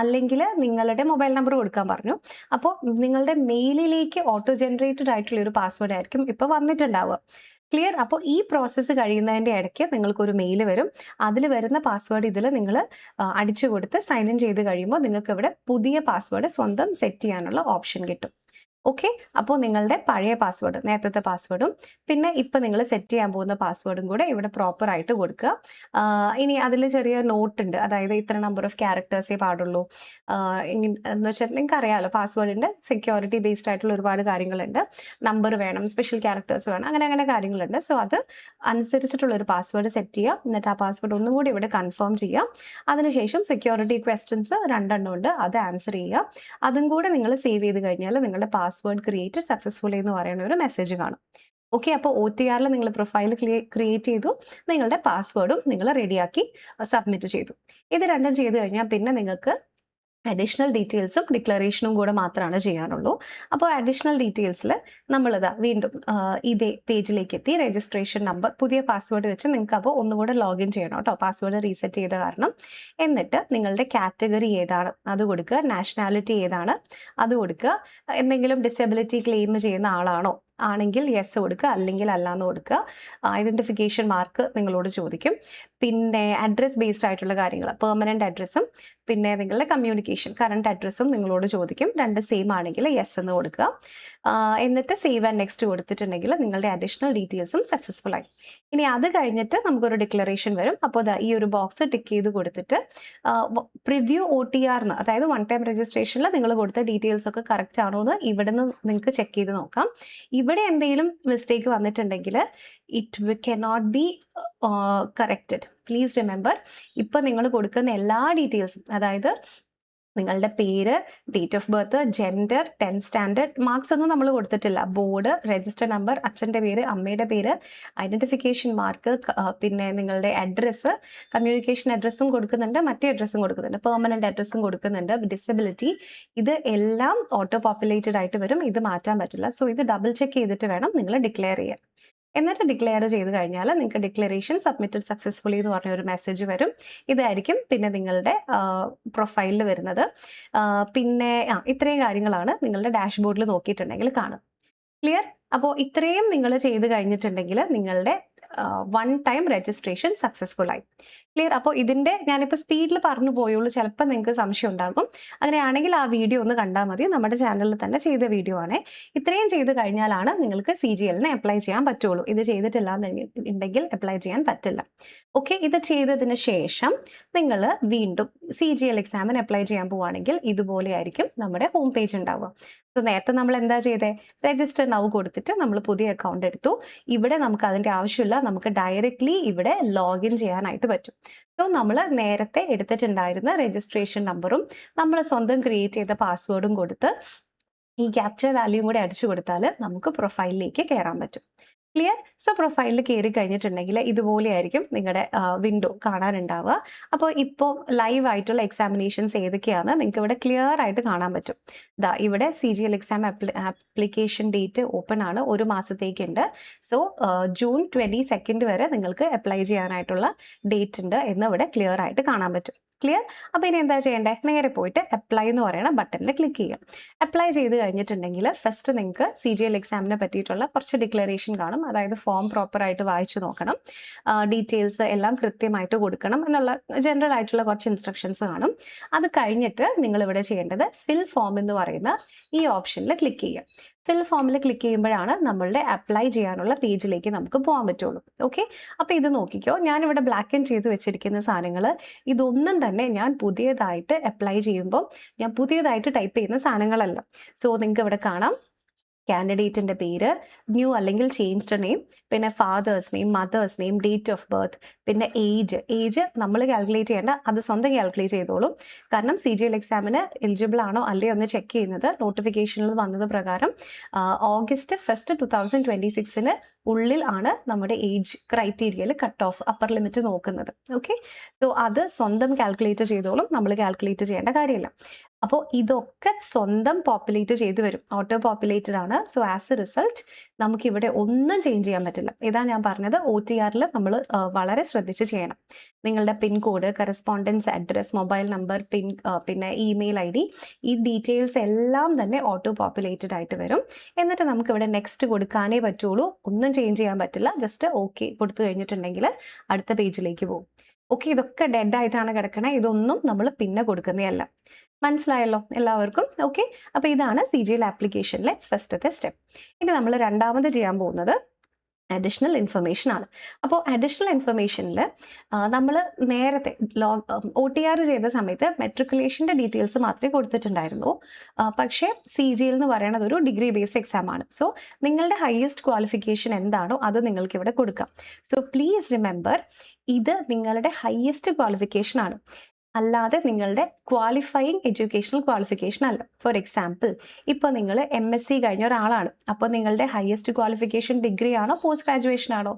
അല്ലെങ്കിൽ നിങ്ങളുടെ മൊബൈൽ നമ്പർ കൊടുക്കാൻ പറഞ്ഞു. അപ്പോൾ നിങ്ങളുടെ മെയിലിലേക്ക് ഓട്ടോ ജനറേറ്റഡ് ആയിട്ടുള്ള ഒരു പാസ്വേഡ് ആയിരിക്കും ഇപ്പോൾ വന്നിട്ടുണ്ടാവുക. ക്ലിയർ? അപ്പോൾ ഈ പ്രോസസ്സ് കഴിയുന്നതിൻ്റെ ഇടയ്ക്ക് നിങ്ങൾക്കൊരു മെയിൽ വരും. അതിൽ വരുന്ന പാസ്വേഡ് ഇതിൽ നിങ്ങൾ അടിച്ചു കൊടുത്ത് സൈൻ ഇൻ ചെയ്ത് കഴിയുമ്പോൾ നിങ്ങൾക്ക് ഇവിടെ പുതിയ പാസ്വേഡ് സ്വന്തം സെറ്റ് ചെയ്യാനുള്ള ഓപ്ഷൻ കിട്ടും. ഓക്കെ. അപ്പോൾ നിങ്ങളുടെ പഴയ പാസ്വേഡ്, നേരത്തെ പാസ്വേഡും പിന്നെ ഇപ്പം നിങ്ങൾ സെറ്റ് ചെയ്യാൻ പോകുന്ന പാസ്വേഡും കൂടെ ഇവിടെ പ്രോപ്പറായിട്ട് കൊടുക്കുക. ഇനി അതിൽ ചെറിയ നോട്ട് ഉണ്ട്, അതായത് ഇത്ര നമ്പർ ഓഫ് ക്യാരക്ടേഴ്സേ പാടുള്ളൂ എന്ന് വെച്ചാൽ നിങ്ങൾക്ക് അറിയാമല്ലോ, പാസ്വേഡിൻ്റെ സെക്യൂരിറ്റി ബേസ്ഡ് ആയിട്ടുള്ള ഒരുപാട് കാര്യങ്ങളുണ്ട്. നമ്പർ വേണം, സ്പെഷ്യൽ ക്യാരക്ടേഴ്സ് വേണം, അങ്ങനെ കാര്യങ്ങളുണ്ട്. സോ അത് അനുസരിച്ചിട്ടുള്ള ഒരു പാസ്വേഡ് സെറ്റ് ചെയ്യുക. എന്നിട്ട് ആ പാസ്വേഡ് ഒന്നും കൂടി ഇവിടെ കൺഫേം ചെയ്യുക. അതിനുശേഷം സെക്യൂരിറ്റി ക്വസ്റ്റ്യൻസ് 2 ഉണ്ട്, അത് ആൻസർ ചെയ്യുക. അതും കൂടെ നിങ്ങൾ സേവ് ചെയ്ത് കഴിഞ്ഞാൽ നിങ്ങളുടെ പാസ്വേഡ് ക്രിയേറ്റഡ് സക്സസ്ഫുള്ളി എന്ന് പറയുന്ന ഒരു മെസ്സേജ് കാണും. ഓക്കെ. അപ്പോൾ OTRൽ നിങ്ങൾ പ്രൊഫൈൽ ക്രിയേറ്റ് ചെയ്തു, നിങ്ങളുടെ പാസ്വേഡും നിങ്ങൾ റെഡിയാക്കി സബ്മിറ്റ് ചെയ്തു. ഇത് രണ്ടും ചെയ്ത് കഴിഞ്ഞാൽ പിന്നെ നിങ്ങൾക്ക് അഡീഷണൽ ഡീറ്റെയിൽസും ഡിക്ലറേഷനും കൂടെ മാത്രമാണ് ചെയ്യാനുള്ളൂ. അപ്പോൾ അഡീഷണൽ ഡീറ്റെയിൽസിൽ നമ്മളിതാ വീണ്ടും ഇതേ പേജിലേക്ക് എത്തി. രജിസ്ട്രേഷൻ നമ്പർ, പുതിയ പാസ്വേഡ് വെച്ച് നിങ്ങൾക്ക് അപ്പോൾ ഒന്നുകൂടെ ലോഗിൻ ചെയ്യണം കേട്ടോ, പാസ്വേഡ് റീസെറ്റ് ചെയ്ത കാരണം. എന്നിട്ട് നിങ്ങളുടെ കാറ്റഗറി ഏതാണ് അത് കൊടുക്കുക, നാഷണാലിറ്റി ഏതാണ് അത് കൊടുക്കുക, എന്തെങ്കിലും ഡിസബിലിറ്റി ക്ലെയിം ചെയ്യുന്ന ആളാണോ ആണെങ്കിൽ യെസ് കൊടുക്കുക, അല്ലെങ്കിൽ അല്ലാന്ന് കൊടുക്കുക. ഐഡൻറ്റിഫിക്കേഷൻ മാർക്ക് നിങ്ങളോട് ചോദിക്കും. പിന്നെ അഡ്രസ് ബേസ്ഡ് ആയിട്ടുള്ള കാര്യങ്ങൾ, പെർമനൻ്റ് അഡ്രസ്സും പിന്നെ നിങ്ങളുടെ കമ്മ്യൂണിക്കേഷൻ കറണ്ട് അഡ്രസ്സും നിങ്ങളോട് ചോദിക്കും. 2 സെയിം ആണെങ്കിൽ യെസ് എന്ന് കൊടുക്കുക. എന്നിട്ട് സേവ് ആൻഡ് നെക്സ്റ്റ് കൊടുത്തിട്ടുണ്ടെങ്കിൽ നിങ്ങളുടെ അഡീഷണൽ ഡീറ്റെയിൽസും സക്സസ്ഫുൾ ആയി. ഇനി അത് കഴിഞ്ഞിട്ട് നമുക്കൊരു ഡിക്ലറേഷൻ വരും. അപ്പോൾ ഈ ഒരു ബോക്സ് ടിക്ക് ചെയ്ത് കൊടുത്തിട്ട് പ്രിവ്യൂ OTR എന്ന്, അതായത് 1 ടൈം രജിസ്ട്രേഷനിൽ നിങ്ങൾ കൊടുത്ത ഡീറ്റെയിൽസ് ഒക്കെ കറക്റ്റ് ആണോ എന്ന് ഇവിടെ നിന്ന് നിങ്ങൾക്ക് ചെക്ക് ചെയ്ത് നോക്കാം. ഇവിടെ എന്തെങ്കിലും മിസ്റ്റേക്ക് വന്നിട്ടുണ്ടെങ്കിൽ it cannot be corrected. Please remember, ഇപ്പം നിങ്ങൾ കൊടുക്കുന്ന എല്ലാ ഡീറ്റെയിൽസും, അതായത് നിങ്ങളുടെ പേര്, date of birth, gender, 10th standard marks ഒന്നും നമ്മൾ കൊടുത്തിട്ടില്ല. ബോർഡ്, രജിസ്റ്റർ നമ്പർ, അച്ഛൻ്റെ പേര്, അമ്മയുടെ പേര്, ഐഡൻറ്റിഫിക്കേഷൻ മാർക്ക്, പിന്നെ നിങ്ങളുടെ അഡ്രസ്സ്, കമ്മ്യൂണിക്കേഷൻ അഡ്രസ്സും കൊടുക്കുന്നുണ്ട്, മറ്റേ അഡ്രസ്സും കൊടുക്കുന്നുണ്ട്, പെർമനൻ്റ് അഡ്രസ്സും കൊടുക്കുന്നുണ്ട്, ഡിസബിലിറ്റി, ഇത് എല്ലാം ഓട്ടോ പോപ്പുലേറ്റഡ് ആയിട്ട് വരും. ഇത് മാറ്റാൻ പറ്റില്ല. സോ ഇത് ഡബിൾ ചെക്ക് ചെയ്തിട്ട് വേണം നിങ്ങൾ ഡിക്ലെയർ ചെയ്യാൻ. എന്നിട്ട് ഡിക്ലെയർ ചെയ്ത് കഴിഞ്ഞാൽ നിങ്ങൾക്ക് ഡിക്ലറേഷൻ സബ്മിറ്റഡ് സക്സസ്ഫുള്ളി എന്ന് പറഞ്ഞ ഒരു മെസ്സേജ് വരും. ഇതായിരിക്കും പിന്നെ നിങ്ങളുടെ പ്രൊഫൈലിൽ വരുന്നത്. പിന്നെ ഇത്രയും കാര്യങ്ങളാണ് നിങ്ങളുടെ ഡാഷ്ബോർഡിൽ നോക്കിയിട്ടുണ്ടെങ്കിൽ കാണും. ക്ലിയർ? അപ്പോൾ ഇത്രയും നിങ്ങൾ ചെയ്ത് കഴിഞ്ഞിട്ടുണ്ടെങ്കിൽ നിങ്ങളുടെ 1 ടൈം രജിസ്ട്രേഷൻ സക്സസ്ഫുൾ ആയി. ക്ലിയർ? അപ്പോൾ ഇതിൻ്റെ ഞാനിപ്പോൾ സ്പീഡിൽ പറഞ്ഞു പോയുള്ളൂ, ചിലപ്പോൾ നിങ്ങൾക്ക് സംശയം ഉണ്ടാകും. അങ്ങനെയാണെങ്കിൽ ആ വീഡിയോ ഒന്ന് കണ്ടാൽ മതി. നമ്മുടെ ചാനലിൽ തന്നെ ചെയ്ത വീഡിയോ ആണ്. ഇത്രയും ചെയ്ത് കഴിഞ്ഞാലാണ് നിങ്ങൾക്ക് CGLന് അപ്ലൈ ചെയ്യാൻ പറ്റുള്ളൂ. ഇത് ചെയ്തിട്ടില്ല എന്നുണ്ടെങ്കിൽ അപ്ലൈ ചെയ്യാൻ പറ്റില്ല. ഓക്കെ. ഇത് ചെയ്തതിന് ശേഷം നിങ്ങൾ വീണ്ടും CGL എക്സാമിന് അപ്ലൈ ചെയ്യാൻ പോവുകയാണെങ്കിൽ ഇതുപോലെ ആയിരിക്കും നമ്മുടെ ഹോം പേജ് ഉണ്ടാവുക. സോ നേരത്തെ നമ്മൾ എന്താ ചെയ്തേ, രജിസ്റ്റർ നൗ കൊടുത്തിട്ട് നമ്മൾ പുതിയ അക്കൗണ്ട് എടുത്തു. ഇവിടെ നമുക്ക് അതിൻ്റെ ആവശ്യമില്ല, നമുക്ക് ഡയറക്റ്റ്ലി ഇവിടെ ലോഗിൻ ചെയ്യാനായിട്ട് പറ്റും. സോ നമ്മൾ നേരത്തെ എടുത്തിട്ടുണ്ടായിരുന്ന രജിസ്ട്രേഷൻ നമ്പറും നമ്മൾ സ്വന്തം ക്രിയേറ്റ് ചെയ്ത പാസ്വേഡും കൊടുത്ത് ഈ ക്യാപ്ചർ വാല്യൂം കൂടെ അടിച്ചു കൊടുത്താൽ നമുക്ക് പ്രൊഫൈലിലേക്ക് കയറാൻ പറ്റും. ക്ലിയർ? സോ പ്രൊഫൈലിൽ കയറി കഴിഞ്ഞിട്ടുണ്ടെങ്കിൽ ഇതുപോലെയായിരിക്കും നിങ്ങളുടെ വിൻഡോ കാണാനുണ്ടാവുക. അപ്പോൾ ഇപ്പോൾ ലൈവ് ആയിട്ടുള്ള എക്സാമിനേഷൻസ് ഏതൊക്കെയാണ് നിങ്ങൾക്ക് ഇവിടെ ക്ലിയർ ആയിട്ട് കാണാൻ പറ്റും. ഇവിടെ CGL exam application date open ആണ്, 1 മാസത്തേക്കുണ്ട്. സോ June 22 വരെ നിങ്ങൾക്ക് അപ്ലൈ ചെയ്യാനായിട്ടുള്ള ഡേറ്റ് ഉണ്ട് എന്ന് ഇവിടെ ക്ലിയർ ആയിട്ട് കാണാൻ പറ്റും. ക്ലിയർ? അപ്പോൾ ഇനി എന്താ ചെയ്യേണ്ടത്, നേരെ പോയിട്ട് അപ്ലൈ എന്ന് പറയുന്ന ബട്ടണിൽ ക്ലിക്ക് ചെയ്യുക. അപ്ലൈ ചെയ്ത് കഴിഞ്ഞിട്ടുണ്ടെങ്കിൽ ഫസ്റ്റ് നിങ്ങൾക്ക് CGL എക്സാമിനെ പറ്റിയിട്ടുള്ള കുറച്ച് ഡിക്ലറേഷൻ കാണും. അതായത് ഫോം പ്രോപ്പറായിട്ട് വായിച്ചു നോക്കണം, ഡീറ്റെയിൽസ് എല്ലാം കൃത്യമായിട്ട് കൊടുക്കണം എന്നുള്ള ജനറൽ ആയിട്ടുള്ള കുറച്ച് ഇൻസ്ട്രക്ഷൻസ് കാണും. അത് കഴിഞ്ഞിട്ട് നിങ്ങൾ ഇവിടെ ചെയ്യേണ്ടത് ഫിൽ ഫോം എന്ന് പറയുന്ന ഈ ഓപ്ഷനിൽ ക്ലിക്ക് ചെയ്യുക. ഫിൽ ഫോമിൽ ക്ലിക്ക് ചെയ്യുമ്പോഴാണ് നമ്മളുടെ അപ്ലൈ ചെയ്യാനുള്ള പേജിലേക്ക് നമുക്ക് പോകാൻ പറ്റുള്ളൂ. ഓക്കെ, അപ്പോൾ ഇത് നോക്കിക്കോ, ഞാനിവിടെ ബ്ലാക്ക് ആൻഡ് ചെയ്ത് വെച്ചിരിക്കുന്ന സാധനങ്ങൾ ഇതൊന്നും തന്നെ ഞാൻ പുതിയതായിട്ട് അപ്ലൈ ചെയ്യുമ്പോൾ ഞാൻ പുതിയതായിട്ട് ടൈപ്പ് ചെയ്യുന്ന സാധനങ്ങളല്ല. സോ നിങ്ങൾക്ക് ഇവിടെ കാണാം കാൻഡിഡേറ്റിൻ്റെ പേര്, ന്യൂ അല്ലെങ്കിൽ ചേഞ്ച്ഡ് നെയിം, പിന്നെ fathers name, mothers name, date of birth, പിന്നെ ഏജ് നമ്മൾ കാൽക്കുലേറ്റ് ചെയ്യേണ്ട, അത് സ്വന്തം കാൽക്കുലേറ്റ് ചെയ്തോളും. കാരണം CGL എക്സാമിന് എലിജിബിൾ ആണോ അല്ലയോ എന്ന് ചെക്ക് ചെയ്യുന്നത് നോട്ടിഫിക്കേഷനിൽ വന്നത് പ്രകാരം August 1, 2026 ഉള്ളിൽ ആണ് നമ്മുടെ ഏജ് ക്രൈറ്റീരിയയിൽ കട്ട് ഓഫ് അപ്പർ ലിമിറ്റ് നോക്കുന്നത്. ഓക്കെ, സോ അത് സ്വന്തം കാൽക്കുലേറ്റ് ചെയ്തോളും, നമ്മൾ കാൽക്കുലേറ്റ് ചെയ്യേണ്ട കാര്യമില്ല. അപ്പോൾ ഇതൊക്കെ സ്വന്തം പോപ്പുലേറ്റ് ചെയ്ത് വരും, ഓട്ടോ പോപ്പുലേറ്റഡ് ആണ്. സോ ആസ് എ റിസൾട്ട് നമുക്കിവിടെ ഒന്നും ചേഞ്ച് ചെയ്യാൻ പറ്റില്ല. ഇതാ ഞാൻ പറഞ്ഞത്, OTRൽ നമ്മൾ വളരെ ശ്രദ്ധിച്ച് ചെയ്യണം. നിങ്ങളുടെ pin code, correspondence address, mobile number, പിന്നെ ഇമെയിൽ ID, ഈ ഡീറ്റെയിൽസ് എല്ലാം തന്നെ ഓട്ടോ പോപ്പുലേറ്റഡ് ആയിട്ട് വരും. എന്നിട്ട് നമുക്കിവിടെ നെക്സ്റ്റ് കൊടുക്കാനേ പറ്റുള്ളൂ, ഒന്നും ചേഞ്ച് ചെയ്യാൻ പറ്റില്ല. ജസ്റ്റ് ഓക്കെ കൊടുത്തു കഴിഞ്ഞിട്ടുണ്ടെങ്കിൽ അടുത്ത പേജിലേക്ക് പോകും. ഓക്കെ, ഇതൊക്കെ ഡെഡ് ആയിട്ടാണ് കിടക്കണേ, ഇതൊന്നും നമ്മൾ പിന്നെ കൊടുക്കുന്നതല്ല. മനസ്സിലായല്ലോ എല്ലാവർക്കും? ഓക്കെ, അപ്പോൾ ഇതാണ് CGL ആപ്ലിക്കേഷനിലെ ഫസ്റ്റത്തെ സ്റ്റെപ്പ്. ഇനി നമ്മൾ രണ്ടാമത് ചെയ്യാൻ പോകുന്നത് അഡീഷണൽ ഇൻഫർമേഷൻ ആണ്. അപ്പോൾ അഡീഷണൽ ഇൻഫർമേഷനിൽ നമ്മൾ നേരത്തെ OTR ചെയ്ത സമയത്ത് മെട്രിക്കുലേഷൻ്റെ ഡീറ്റെയിൽസ് മാത്രമേ കൊടുത്തിട്ടുണ്ടായിരുന്നു. പക്ഷേ CGL എന്ന് പറയുന്നത് ഒരു ഡിഗ്രി ബേസ്ഡ് എക്സാം ആണ്. സോ നിങ്ങളുടെ ഹയസ്റ്റ് ക്വാളിഫിക്കേഷൻ എന്താണോ അത് നിങ്ങൾക്ക് ഇവിടെ കൊടുക്കാം. സോ പ്ലീസ് റിമെമ്പർ, ഇത് നിങ്ങളുടെ ഹയസ്റ്റ് ക്വാളിഫിക്കേഷൻ ആണ്, അല്ലാതെ നിങ്ങളുടെ ക്വാളിഫയിങ് എഡ്യൂക്കേഷണൽ ക്വാളിഫിക്കേഷൻ അല്ല. ഫോർ എക്സാമ്പിൾ, ഇപ്പോൾ നിങ്ങൾ MSc കഴിഞ്ഞ ഒരാളാണ്, അപ്പോൾ നിങ്ങളുടെ ഹയസ്റ്റ് ക്വാളിഫിക്കേഷൻ ഡിഗ്രി ആണോ പോസ്റ്റ് ഗ്രാജുവേഷൻ ആണോ?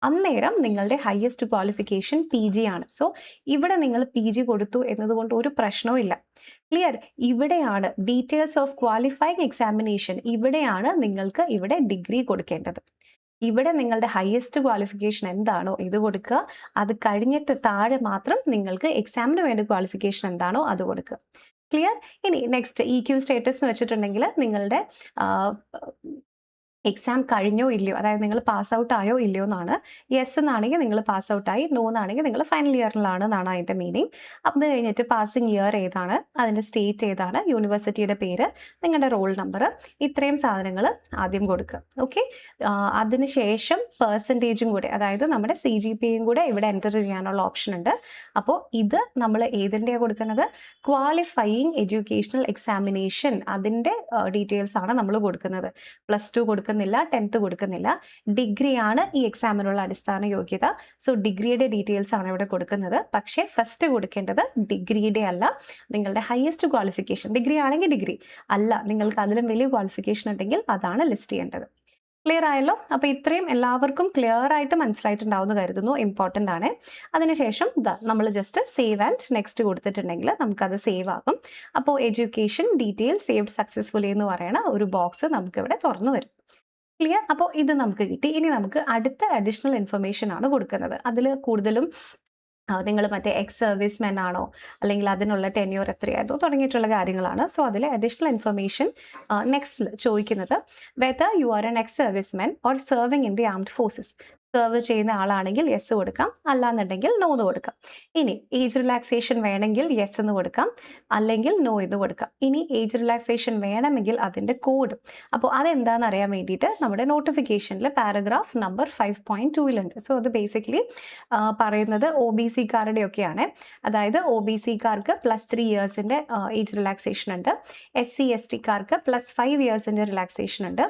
അന്നേരം നിങ്ങളുടെ ഹയസ്റ്റ് ക്വാളിഫിക്കേഷൻ PG ആണ്. സോ ഇവിടെ നിങ്ങൾ PG കൊടുത്തു എന്നതുകൊണ്ട് ഒരു പ്രശ്നവും ഇല്ല. ക്ലിയർ? ഇവിടെയാണ് ഡീറ്റെയിൽസ് ഓഫ് ക്വാളിഫയിങ് എക്സാമിനേഷൻ, ഇവിടെയാണ് നിങ്ങൾക്ക് ഇവിടെ ഡിഗ്രി കൊടുക്കേണ്ടത്. ഇവിടെ നിങ്ങളുടെ ഹയസ്റ്റ് ക്വാളിഫിക്കേഷൻ എന്താണോ ഇത് കൊടുക്കുക. അത് കഴിഞ്ഞിട്ട് താഴെ മാത്രം നിങ്ങൾക്ക് എക്സാമിന് വേണ്ട ക്വാളിഫിക്കേഷൻ എന്താണോ അത് കൊടുക്കുക. ക്ലിയർ? ഇനി നെക്സ്റ്റ് EQ സ്റ്റാറ്റസ് എന്ന് വെച്ചിട്ടുണ്ടെങ്കിൽ നിങ്ങളുടെ എക്സാം കഴിഞ്ഞോ ഇല്ലയോ, അതായത് നിങ്ങൾ പാസ് ഔട്ട് ആയോ ഇല്ലയോ എന്നാണ്. യെസ് എന്നാണെങ്കിൽ നിങ്ങൾ പാസ് ഔട്ട് ആയി, നോ എന്നാണെങ്കിൽ നിങ്ങൾ ഫൈനൽ ഇയറിലാണ് എന്നാണ് അതിൻ്റെ മീനിങ്. അത് കഴിഞ്ഞിട്ട് പാസിംഗ് ഇയർ ഏതാണ്, അതിൻ്റെ സ്റ്റേറ്റ് ഏതാണ്, യൂണിവേഴ്സിറ്റിയുടെ പേര്, നിങ്ങളുടെ റോൾ നമ്പർ, ഇത്രയും സാധനങ്ങൾ ആദ്യം കൊടുക്കുക. ഓക്കെ, അതിനുശേഷം പെർസെൻറ്റേജും കൂടെ, അതായത് നമ്മുടെ CGPAയും കൂടെ ഇവിടെ എൻ്റർ ചെയ്യാനുള്ള ഓപ്ഷൻ ഉണ്ട്. അപ്പോൾ ഇത് നമ്മൾ ഏതിൻ്റെയാണ് കൊടുക്കുന്നത്? ക്വാളിഫയിങ് എഡ്യൂക്കേഷണൽ എക്സാമിനേഷൻ, അതിൻ്റെ ഡീറ്റെയിൽസ് ആണ് നമ്മൾ കൊടുക്കുന്നത്. +2 കൊടുക്കുന്നില്ല, 10th കൊടുക്കുന്നില്ല, ഡിഗ്രിയാണ് ഈ എക്സാമിനുള്ള അടിസ്ഥാന യോഗ്യത. സോ ഡിഗ്രിയുടെ ഡീറ്റെയിൽസ് ആണ് ഇവിടെ കൊടുക്കുന്നത്. പക്ഷേ ഫസ്റ്റ് കൊടുക്കേണ്ടത് ഡിഗ്രിയുടെ അല്ല, നിങ്ങളുടെ ഹയസ്റ്റ് ക്വാളിഫിക്കേഷൻ. ഡിഗ്രി ആണെങ്കിൽ ഡിഗ്രി, അല്ല നിങ്ങൾക്ക് അതിലും വലിയ ക്വാളിഫിക്കേഷൻ ഉണ്ടെങ്കിൽ അതാണ് ലിസ്റ്റ് ചെയ്യേണ്ടത്. ക്ലിയർ ആയല്ലോ? അപ്പോൾ ഇത്രയും എല്ലാവർക്കും ക്ലിയർ ആയിട്ട് മനസ്സിലായിട്ടുണ്ടാവുമെന്ന് കരുതുന്നു. ഇമ്പോർട്ടൻ്റ് ആണ്. അതിനുശേഷം നമ്മൾ ജസ്റ്റ് സേവ് ആൻഡ് നെക്സ്റ്റ് കൊടുത്തിട്ടുണ്ടെങ്കിൽ നമുക്കത് സേവ് ആകും. അപ്പോൾ എഡ്യൂക്കേഷൻ ഡീറ്റെയിൽ സേവ്ഡ് സക്സസ്ഫുള്ളി എന്ന് പറയുന്ന ഒരു ബോക്സ് നമുക്കിവിടെ തുറന്നു വരും. ക്ലിയർ? അപ്പോൾ ഇത് നമുക്ക് കിട്ടി. ഇനി നമുക്ക് അടുത്ത അഡീഷണൽ ഇൻഫർമേഷൻ ആണ് കൊടുക്കുന്നത്. അതിൽ കൂടുതലും നിങ്ങൾ മറ്റേ എക്സ് സർവീസ് മെൻ ആണോ, അല്ലെങ്കിൽ അതിനുള്ള ടെന്യൂർ എത്രയായിരുന്നു തുടങ്ങിയിട്ടുള്ള കാര്യങ്ങളാണ്. സോ അതിൽ അഡീഷണൽ ഇൻഫർമേഷൻ നെക്സ്റ്റിൽ ചോദിക്കുന്നത് whether you are N ex service men or serving in the armed forces. Serve ചെയ്യുന്ന ആളാണെങ്കിൽ യെസ് കൊടുക്കാം, അല്ലാന്നുണ്ടെങ്കിൽ നോ എന്ന് കൊടുക്കാം. ഇനി ഏജ് റിലാക്സേഷൻ വേണമെങ്കിൽ യെസ് എന്ന് കൊടുക്കാം, അല്ലെങ്കിൽ നോ എന്ന് കൊടുക്കാം. ഇനി ഏജ് റിലാക്സേഷൻ വേണമെങ്കിൽ അതിൻ്റെ കോഡ്, അപ്പോൾ അതെന്താണെന്ന് അറിയാൻ വേണ്ടിയിട്ട് നമ്മുടെ നോട്ടിഫിക്കേഷനിൽ പാരഗ്രാഫ് നമ്പർ 5.2 സോ അത് ബേസിക്കലി പറയുന്നത് OBC-കാരുടെയൊക്കെയാണ്. അതായത് OBC-കാർക്ക് +3 ഇയേഴ്സിൻ്റെ ഏജ് റിലാക്സേഷൻ ഉണ്ട്, SC/ST-കാർക്ക് +5 ഇയേഴ്സിൻ്റെ റിലാക്സേഷൻ ഉണ്ട്.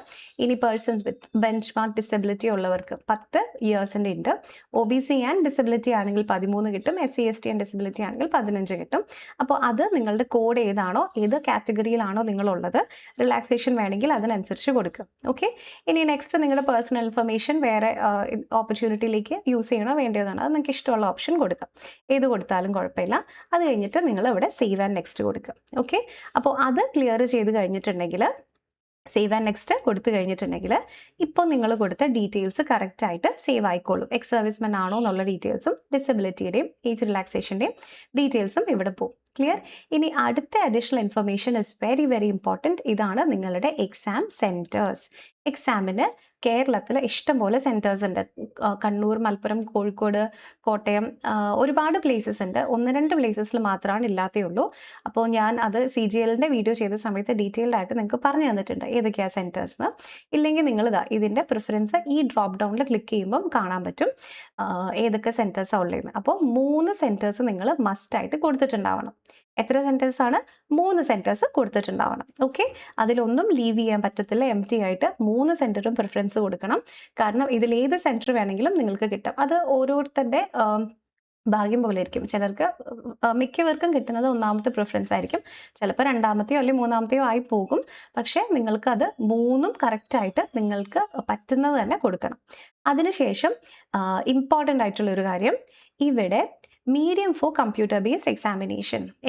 ഇനി persons with benchmark disability ഉള്ളവർക്ക് 10 ഇയേഴ്സിൻ്റെ ഉണ്ട്. OBC ആൻഡ് ഡിസബിലിറ്റി ആണെങ്കിൽ 13 കിട്ടും, SC/ST ആൻഡ് ഡിസബിലിറ്റി ആണെങ്കിൽ 15 കിട്ടും. അപ്പോൾ അത് നിങ്ങളുടെ കോഡ് ഏതാണോ, ഏത് കാറ്റഗറിയിലാണോ നിങ്ങളുള്ളത്, റിലാക്സേഷൻ വേണമെങ്കിൽ അതിനനുസരിച്ച് കൊടുക്കുക. ഓക്കെ, ഇനി നെക്സ്റ്റ് നിങ്ങളുടെ പേഴ്സണൽ ഇൻഫർമേഷൻ വേറെ ഓപ്പർച്യൂണിറ്റിയിലേക്ക് യൂസ് ചെയ്യണോ വേണ്ടതാണ്, അത് നിങ്ങൾക്ക് ഇഷ്ടമുള്ള ഓപ്ഷൻ കൊടുക്കാം. ഏത് കൊടുത്താലും കുഴപ്പമില്ല. അത് കഴിഞ്ഞിട്ട് നിങ്ങൾ ഇവിടെ സേവ് ആൻഡ് നെക്സ്റ്റ് കൊടുക്കുക. ഓക്കെ, അപ്പോൾ അത് ക്ലിയർ ചെയ്ത് കഴിഞ്ഞിട്ടുണ്ടെങ്കിൽ, സേവ് ആൻഡ് നെക്സ്റ്റ് കൊടുത്തു കഴിഞ്ഞിട്ടുണ്ടെങ്കിൽ ഇപ്പോൾ നിങ്ങൾ കൊടുത്ത ഡീറ്റെയിൽസ് കറക്റ്റായിട്ട് സേവ് ആയിക്കോളും. എക്സ് സർവീസ്മെൻ ആണോ എന്നുള്ള ഡീറ്റെയിൽസും ഡിസബിലിറ്റിയുടെയും ഏജ് റിലാക്സേഷൻ്റെയും ഡീറ്റെയിൽസും ഇവിടെ പോകും. ക്ലിയർ? ഇനി അടുത്ത additional information is very very important. ഇതാണ് നിങ്ങളുടെ എക്സാം സെൻറ്റേഴ്സ്. എക്സാമിന് കേരളത്തിൽ ഇഷ്ടംപോലെ സെൻറ്റേഴ്സ് ഉണ്ട്. കണ്ണൂർ, മലപ്പുറം, കോഴിക്കോട്, കോട്ടയം, ഒരുപാട് പ്ലേസസ് ഉണ്ട്. 1-2 പ്ലേസസിൽ മാത്രമാണ് ഇല്ലാത്തേ അപ്പോൾ ഞാൻ അത് CGLൻ്റെ വീഡിയോ ചെയ്ത സമയത്ത് ഡീറ്റെയിൽഡ് ആയിട്ട് നിങ്ങൾക്ക് പറഞ്ഞു തന്നിട്ടുണ്ട് ഏതൊക്കെയാണ് സെൻറ്റേഴ്സ് എന്ന്. ഇല്ലെങ്കിൽ നിങ്ങളിതാ ഇതിൻ്റെ പ്രിഫറൻസ് ഈ ഡ്രോപ്പ് ഡൗണിൽ ക്ലിക്ക് ചെയ്യുമ്പം കാണാൻ പറ്റും ഏതൊക്കെ സെൻറ്റേഴ്സാണ് ഉള്ളതെന്ന്. അപ്പോൾ 3 സെൻറ്റേഴ്സ് നിങ്ങൾ മസ്റ്റായിട്ട് കൊടുത്തിട്ടുണ്ടാവണം. എത്ര സെൻറ്റേഴ്സ് ആണ്? 3 സെൻറ്റേഴ്സ് കൊടുത്തിട്ടുണ്ടാവണം. ഓക്കെ, അതിലൊന്നും ലീവ് ചെയ്യാൻ പറ്റത്തില്ല. empty ആയിട്ട് 3 സെൻറ്ററും പ്രിഫറൻസ് കൊടുക്കണം. കാരണം ഇതിൽ ഏത് സെൻറ്റർ വേണമെങ്കിലും നിങ്ങൾക്ക് കിട്ടും. അത് ഓരോരുത്തരുടെ ഭാഗ്യം പോലെ ഇരിക്കും. ചിലർക്ക് മിക്കവർക്കും കിട്ടുന്നത് 1ാമത്തെ പ്രിഫറൻസ് ആയിരിക്കും. ചിലപ്പോൾ 2ാമത്തെയോ അല്ലെങ്കിൽ 3ാമത്തെയോ ആയി പോകും. പക്ഷേ നിങ്ങൾക്ക് അത് 3ഉം കറക്റ്റായിട്ട് നിങ്ങൾക്ക് പറ്റുന്നത് തന്നെ കൊടുക്കണം. അതിനുശേഷം ഇമ്പോർട്ടൻ്റ് ആയിട്ടുള്ള ഒരു കാര്യം, ഇവിടെ medium for computer based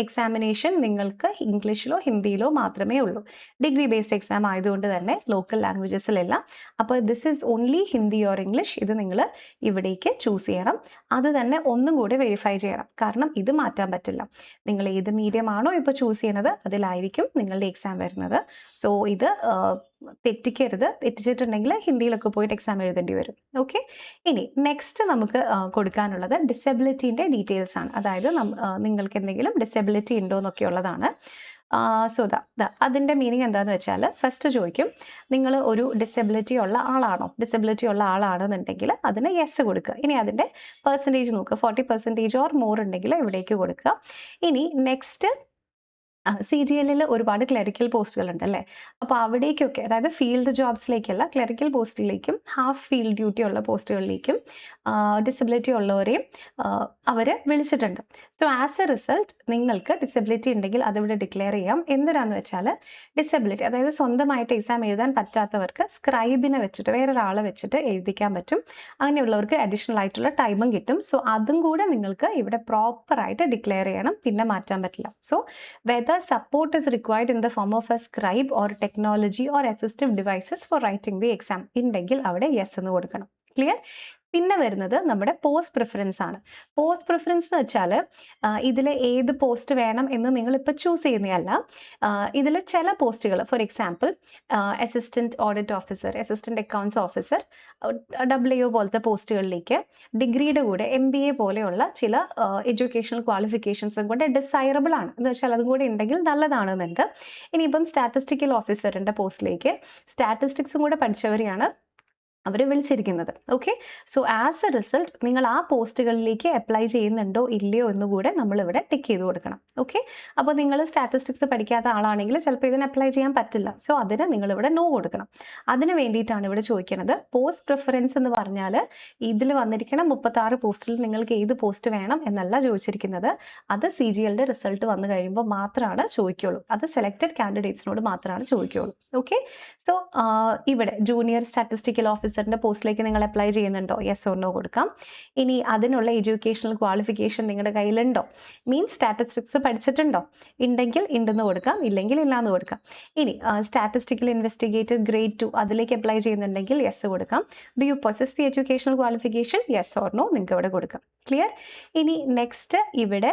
examination നിങ്ങൾക്ക് ഇംഗ്ലീഷിലോ ഹിന്ദിയിലോ മാത്രമേ ഉള്ളൂ. ഡിഗ്രി ബേസ്ഡ് എക്സാം ആയതുകൊണ്ട് തന്നെ ലോക്കൽ ലാംഗ്വേജസിലല്ല. അപ്പോൾ this is only Hindi or English. ഇത് നിങ്ങൾ ഇവിടേക്ക് ചൂസ് ചെയ്യണം. അത് തന്നെ ഒന്നും കൂടി വെരിഫൈ ചെയ്യണം. കാരണം ഇത് മാറ്റാൻ പറ്റില്ല. നിങ്ങൾ ഏത് മീഡിയം ആണോ ഇപ്പോൾ ചൂസ് ചെയ്യുന്നത് അതിലായിരിക്കും നിങ്ങളുടെ എക്സാം വരുന്നത്. സോ ഇത് തെറ്റിക്കരുത്. തെറ്റിച്ചിട്ടുണ്ടെങ്കിൽ ഹിന്ദിയിലൊക്കെ പോയിട്ട് എക്സാം എഴുതേണ്ടി വരും. ഓക്കെ, ഇനി നെക്സ്റ്റ് നമുക്ക് കൊടുക്കാനുള്ളത് ഡിസബിലിറ്റീൻ്റെ ഡീറ്റെയിൽസ് ആണ്. അതായത് നിങ്ങൾക്ക് എന്തെങ്കിലും ഡിസബിലിറ്റി ഉണ്ടോ എന്നൊക്കെ ഉള്ളതാണ്. സോ അതിൻ്റെ മീനിങ് എന്താണെന്ന് വെച്ചാൽ, ഫസ്റ്റ് ചോദിക്കും നിങ്ങൾ ഒരു ഡിസബിലിറ്റി ഉള്ള ആളാണെന്നുണ്ടെങ്കിൽ അതിന് യെസ് കൊടുക്കുക. ഇനി അതിൻ്റെ പെർസെൻറ്റേജ് നോക്കുക. 40% ഓർ മോർ ഉണ്ടെങ്കിൽ ഇവിടേക്ക് കൊടുക്കുക. ഇനി നെക്സ്റ്റ് CGLൽ ഒരുപാട് ക്ലറിക്കൽ പോസ്റ്റുകൾ ഉണ്ടല്ലേ. അപ്പോൾ അവിടേക്കൊക്കെ, അതായത് ഫീൽഡ് ജോബ്സിലേക്കല്ല, ക്ലറിക്കൽ പോസ്റ്റിലേക്കും ഹാഫ് ഫീൽഡ് ഡ്യൂട്ടി ഉള്ള പോസ്റ്റുകളിലേക്കും ഡിസബിലിറ്റി ഉള്ളവരെയും അവർ വിളിച്ചിട്ടുണ്ട്. സോ ആസ് എ റിസൾട്ട് നിങ്ങൾക്ക് ഡിസബിലിറ്റി ഉണ്ടെങ്കിൽ അതിവിടെ ഡിക്ലെയർ ചെയ്യാം. എന്തിനാന്ന് വെച്ചാൽ ഡിസബിലിറ്റി, അതായത് സ്വന്തമായിട്ട് എക്സാം എഴുതാൻ പറ്റാത്തവർക്ക് സ്ക്രൈബിനെ വെച്ചിട്ട്, വേറൊരാളെ വെച്ചിട്ട് എഴുതിക്കാൻ പറ്റും. അങ്ങനെയുള്ളവർക്ക് അഡീഷണൽ ആയിട്ടുള്ള ടൈമും കിട്ടും. സോ അതും കൂടെ നിങ്ങൾക്ക് ഇവിടെ പ്രോപ്പറായിട്ട് ഡിക്ലെയർ ചെയ്യണം. പിന്നെ മാറ്റാൻ പറ്റില്ല. So whether support is required in the form of a scribe or technology or assistive devices for writing the exam ഉണ്ടെങ്കിൽ അവിടെ യെസ് എന്ന് കൊടുക്കണം. ക്ലിയർ? പിന്നെ വരുന്നത് നമ്മുടെ പോസ്റ്റ് പ്രിഫറൻസ് ആണ്. പോസ്റ്റ് പ്രിഫറൻസ് എന്ന് വെച്ചാൽ ഇതിൽ ഏത് പോസ്റ്റ് വേണം എന്ന് നിങ്ങളിപ്പോൾ ചൂസ് ചെയ്യുന്നതല്ല. ഇതിൽ ചില പോസ്റ്റുകൾ, for example assistant audit officer, assistant accounts officer, AO പോലത്തെ പോസ്റ്റുകളിലേക്ക് ഡിഗ്രിയുടെ കൂടെ MBA പോലെയുള്ള ചില എഡ്യൂക്കേഷണൽ ക്വാളിഫിക്കേഷൻസും കൂടെ ഡിസൈറബിൾ ആണ്. എന്ന് വെച്ചാൽ അതും കൂടെ ഉണ്ടെങ്കിൽ നല്ലതാണെന്നുണ്ട്. ഇനിയിപ്പം സ്റ്റാറ്റിസ്റ്റിക്കൽ ഓഫീസറിൻ്റെ പോസ്റ്റിലേക്ക് സ്റ്റാറ്റിസ്റ്റിക്സും കൂടെ പഠിച്ചവരെയാണ് അവർ വിളിച്ചിരിക്കുന്നത്. Okay, so as a result നിങ്ങൾ ആ പോസ്റ്റുകളിലേക്ക് അപ്ലൈ ചെയ്യുന്നുണ്ടോ ഇല്ലയോ എന്നുകൂടെ നമ്മളിവിടെ ടിക്ക് ചെയ്ത് കൊടുക്കണം. ഓക്കെ, അപ്പോൾ നിങ്ങൾ സ്റ്റാറ്റിസ്റ്റിക്സ് പഠിക്കാത്ത ആളാണെങ്കിൽ ചിലപ്പോൾ ഇതിന് അപ്ലൈ ചെയ്യാൻ പറ്റില്ല. സോ അതിന് നിങ്ങളിവിടെ നോ കൊടുക്കണം. അതിന് വേണ്ടിയിട്ടാണ് ഇവിടെ ചോദിക്കുന്നത്. പോസ്റ്റ് പ്രിഫറൻസ് എന്ന് പറഞ്ഞാൽ ഇതിൽ വന്നിരിക്കുന്ന 36 പോസ്റ്റിൽ നിങ്ങൾക്ക് ഏത് പോസ്റ്റ് വേണം എന്നല്ല ചോദിച്ചിരിക്കുന്നത്. അത് CGLൻ്റെ റിസൾട്ട് വന്നു കഴിയുമ്പോൾ മാത്രമാണ് ചോദിക്കുള്ളൂ. അത് സെലക്റ്റഡ് കാൻഡിഡേറ്റ്സിനോട് മാത്രമാണ് ചോദിക്കുള്ളൂ. ഓക്കെ, സോ ഇവിടെ ജൂനിയർ സ്റ്റാറ്റിസ്റ്റിക്കൽ ഓഫീസറിൻ്റെ പോസ്റ്റിലേക്ക് നിങ്ങൾ അപ്ലൈ ചെയ്യുന്നുണ്ടോ? യെസ് ഓർ നോ കൊടുക്കാം. ഇനി അതിനുള്ള എഡ്യൂക്കേഷണൽ ക്വാളിഫിക്കേഷൻ നിങ്ങളുടെ കയ്യിലുണ്ടോ? മീൻസ് സ്റ്റാറ്റിസ്റ്റിക്സ് പഠിച്ചിട്ടുണ്ടോ? ഉണ്ടെങ്കിൽ ഉണ്ടെന്ന് കൊടുക്കാം, ഇല്ലെങ്കിൽ ഇല്ലാന്ന് കൊടുക്കാം. ഇനി സ്റ്റാറ്റിസ്റ്റിക്കൽ ഇൻവെസ്റ്റിഗേറ്റർ ഗ്രേഡ് 2 അതിലേക്ക് അപ്ലൈ ചെയ്യുന്നുണ്ടെങ്കിൽ യെസ് കൊടുക്കാം. Do you possess the educational qualification? Yes or no നിങ്ങൾക്ക് ഇവിടെ കൊടുക്കാം. ക്ലിയർ? ഇനി നെക്സ്റ്റ് ഇവിടെ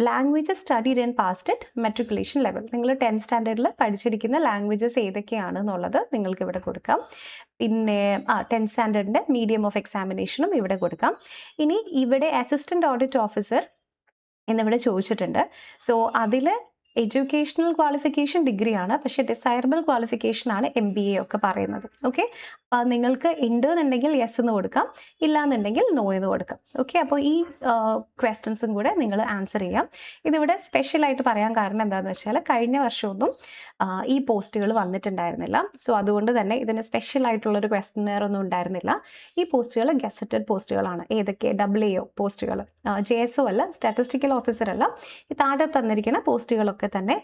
languages studied and passed at matriculation level. നിങ്ങൾ 10th സ്റ്റാൻഡേർഡിൽ പഠിച്ചിരിക്കുന്ന ലാംഗ്വേജസ് ഏതൊക്കെയാണ് എന്നുള്ളത് നിങ്ങൾക്ക് ഇവിടെ കൊടുക്കാം. പിന്നെ 10th സ്റ്റാൻഡേർഡിൻ്റെ മീഡിയം ഓഫ് എക്സാമിനേഷനും ഇവിടെ കൊടുക്കാം. ഇനി ഇവിടെ അസിസ്റ്റൻറ്റ് ഓഡിറ്റ് ഓഫീസർ എന്നിവിടെ ചോദിച്ചിട്ടുണ്ട്. സോ അതിൽ എഡ്യൂക്കേഷണൽ ക്വാളിഫിക്കേഷൻ ഡിഗ്രിയാണ്, പക്ഷേ ഡിസൈറബിൾ ക്വാളിഫിക്കേഷനാണ് MBA ഒക്കെ പറയുന്നത്. ഓക്കെ, അപ്പോൾ നിങ്ങൾക്ക് ഉണ്ട് എന്നുണ്ടെങ്കിൽ യെസ് എന്ന് കൊടുക്കാം, ഇല്ലാന്നുണ്ടെങ്കിൽ നോ എന്ന് കൊടുക്കാം. ഓക്കെ, അപ്പോൾ ഈ ക്വസ്റ്റ്യൻസും കൂടെ നിങ്ങൾ ആൻസർ ചെയ്യാം. ഇതിവിടെ സ്പെഷ്യലായിട്ട് പറയാൻ കാരണം എന്താണെന്ന് വെച്ചാൽ കഴിഞ്ഞ വർഷമൊന്നും ഈ പോസ്റ്റുകൾ വന്നിട്ടുണ്ടായിരുന്നില്ല. സോ അതുകൊണ്ട് തന്നെ ഇതിന് സ്പെഷ്യലായിട്ടുള്ളൊരു ക്വസ്റ്റ്യനെയർ ഒന്നും ഉണ്ടായിരുന്നില്ല. ഈ പോസ്റ്റുകൾ ഗസറ്റഡ് പോസ്റ്റുകളാണ്. ഏതൊക്കെ? AO പോസ്റ്റുകൾ, JSO അല്ല, സ്റ്റാറ്റിസ്റ്റിക്കൽ ഓഫീസർ അല്ല. ഈ താഴെ തന്നിരിക്കുന്ന പോസ്റ്റുകളൊക്കെ തന്നെ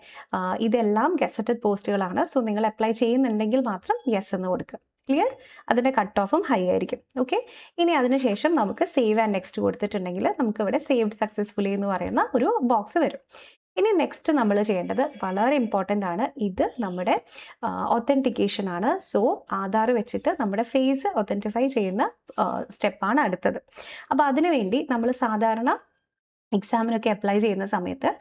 ഇതെല്ലാം ഗസറ്റഡ് പോസ്റ്റുകളാണ്. സോ നിങ്ങൾ അപ്ലൈ ചെയ്യുന്നുണ്ടെങ്കിൽ മാത്രം യെസ് എന്ന് കൊടുക്കുക. ക്ലിയർ? അതിൻ്റെ കട്ട് ഓഫും ഹൈ ആയിരിക്കും. ഓക്കെ, ഇനി അതിനുശേഷം നമുക്ക് സേവ് ആൻഡ് നെക്സ്റ്റ് കൊടുത്തിട്ടുണ്ടെങ്കിൽ നമുക്ക് ഇവിടെ സേവ്ഡ് സക്സസ്ഫുള്ളി എന്ന് പറയുന്ന ഒരു ബോക്സ് വരും. ഇനി നെക്സ്റ്റ് നമ്മൾ ചെയ്യേണ്ടത് വളരെ ഇമ്പോർട്ടൻ്റ് ആണ്. ഇത് നമ്മുടെ ഒത്തൻറ്റിക്കേഷൻ ആണ്. സോ ആധാർ വെച്ചിട്ട് നമ്മുടെ ഫേസ് ഒത്തൻറ്റിഫൈ ചെയ്യുന്ന സ്റ്റെപ്പാണ് അടുത്തത്. അപ്പോൾ അതിനുവേണ്ടി നമ്മൾ സാധാരണ എക്സാമിനൊക്കെ അപ്ലൈ ചെയ്യുന്ന സമയത്ത്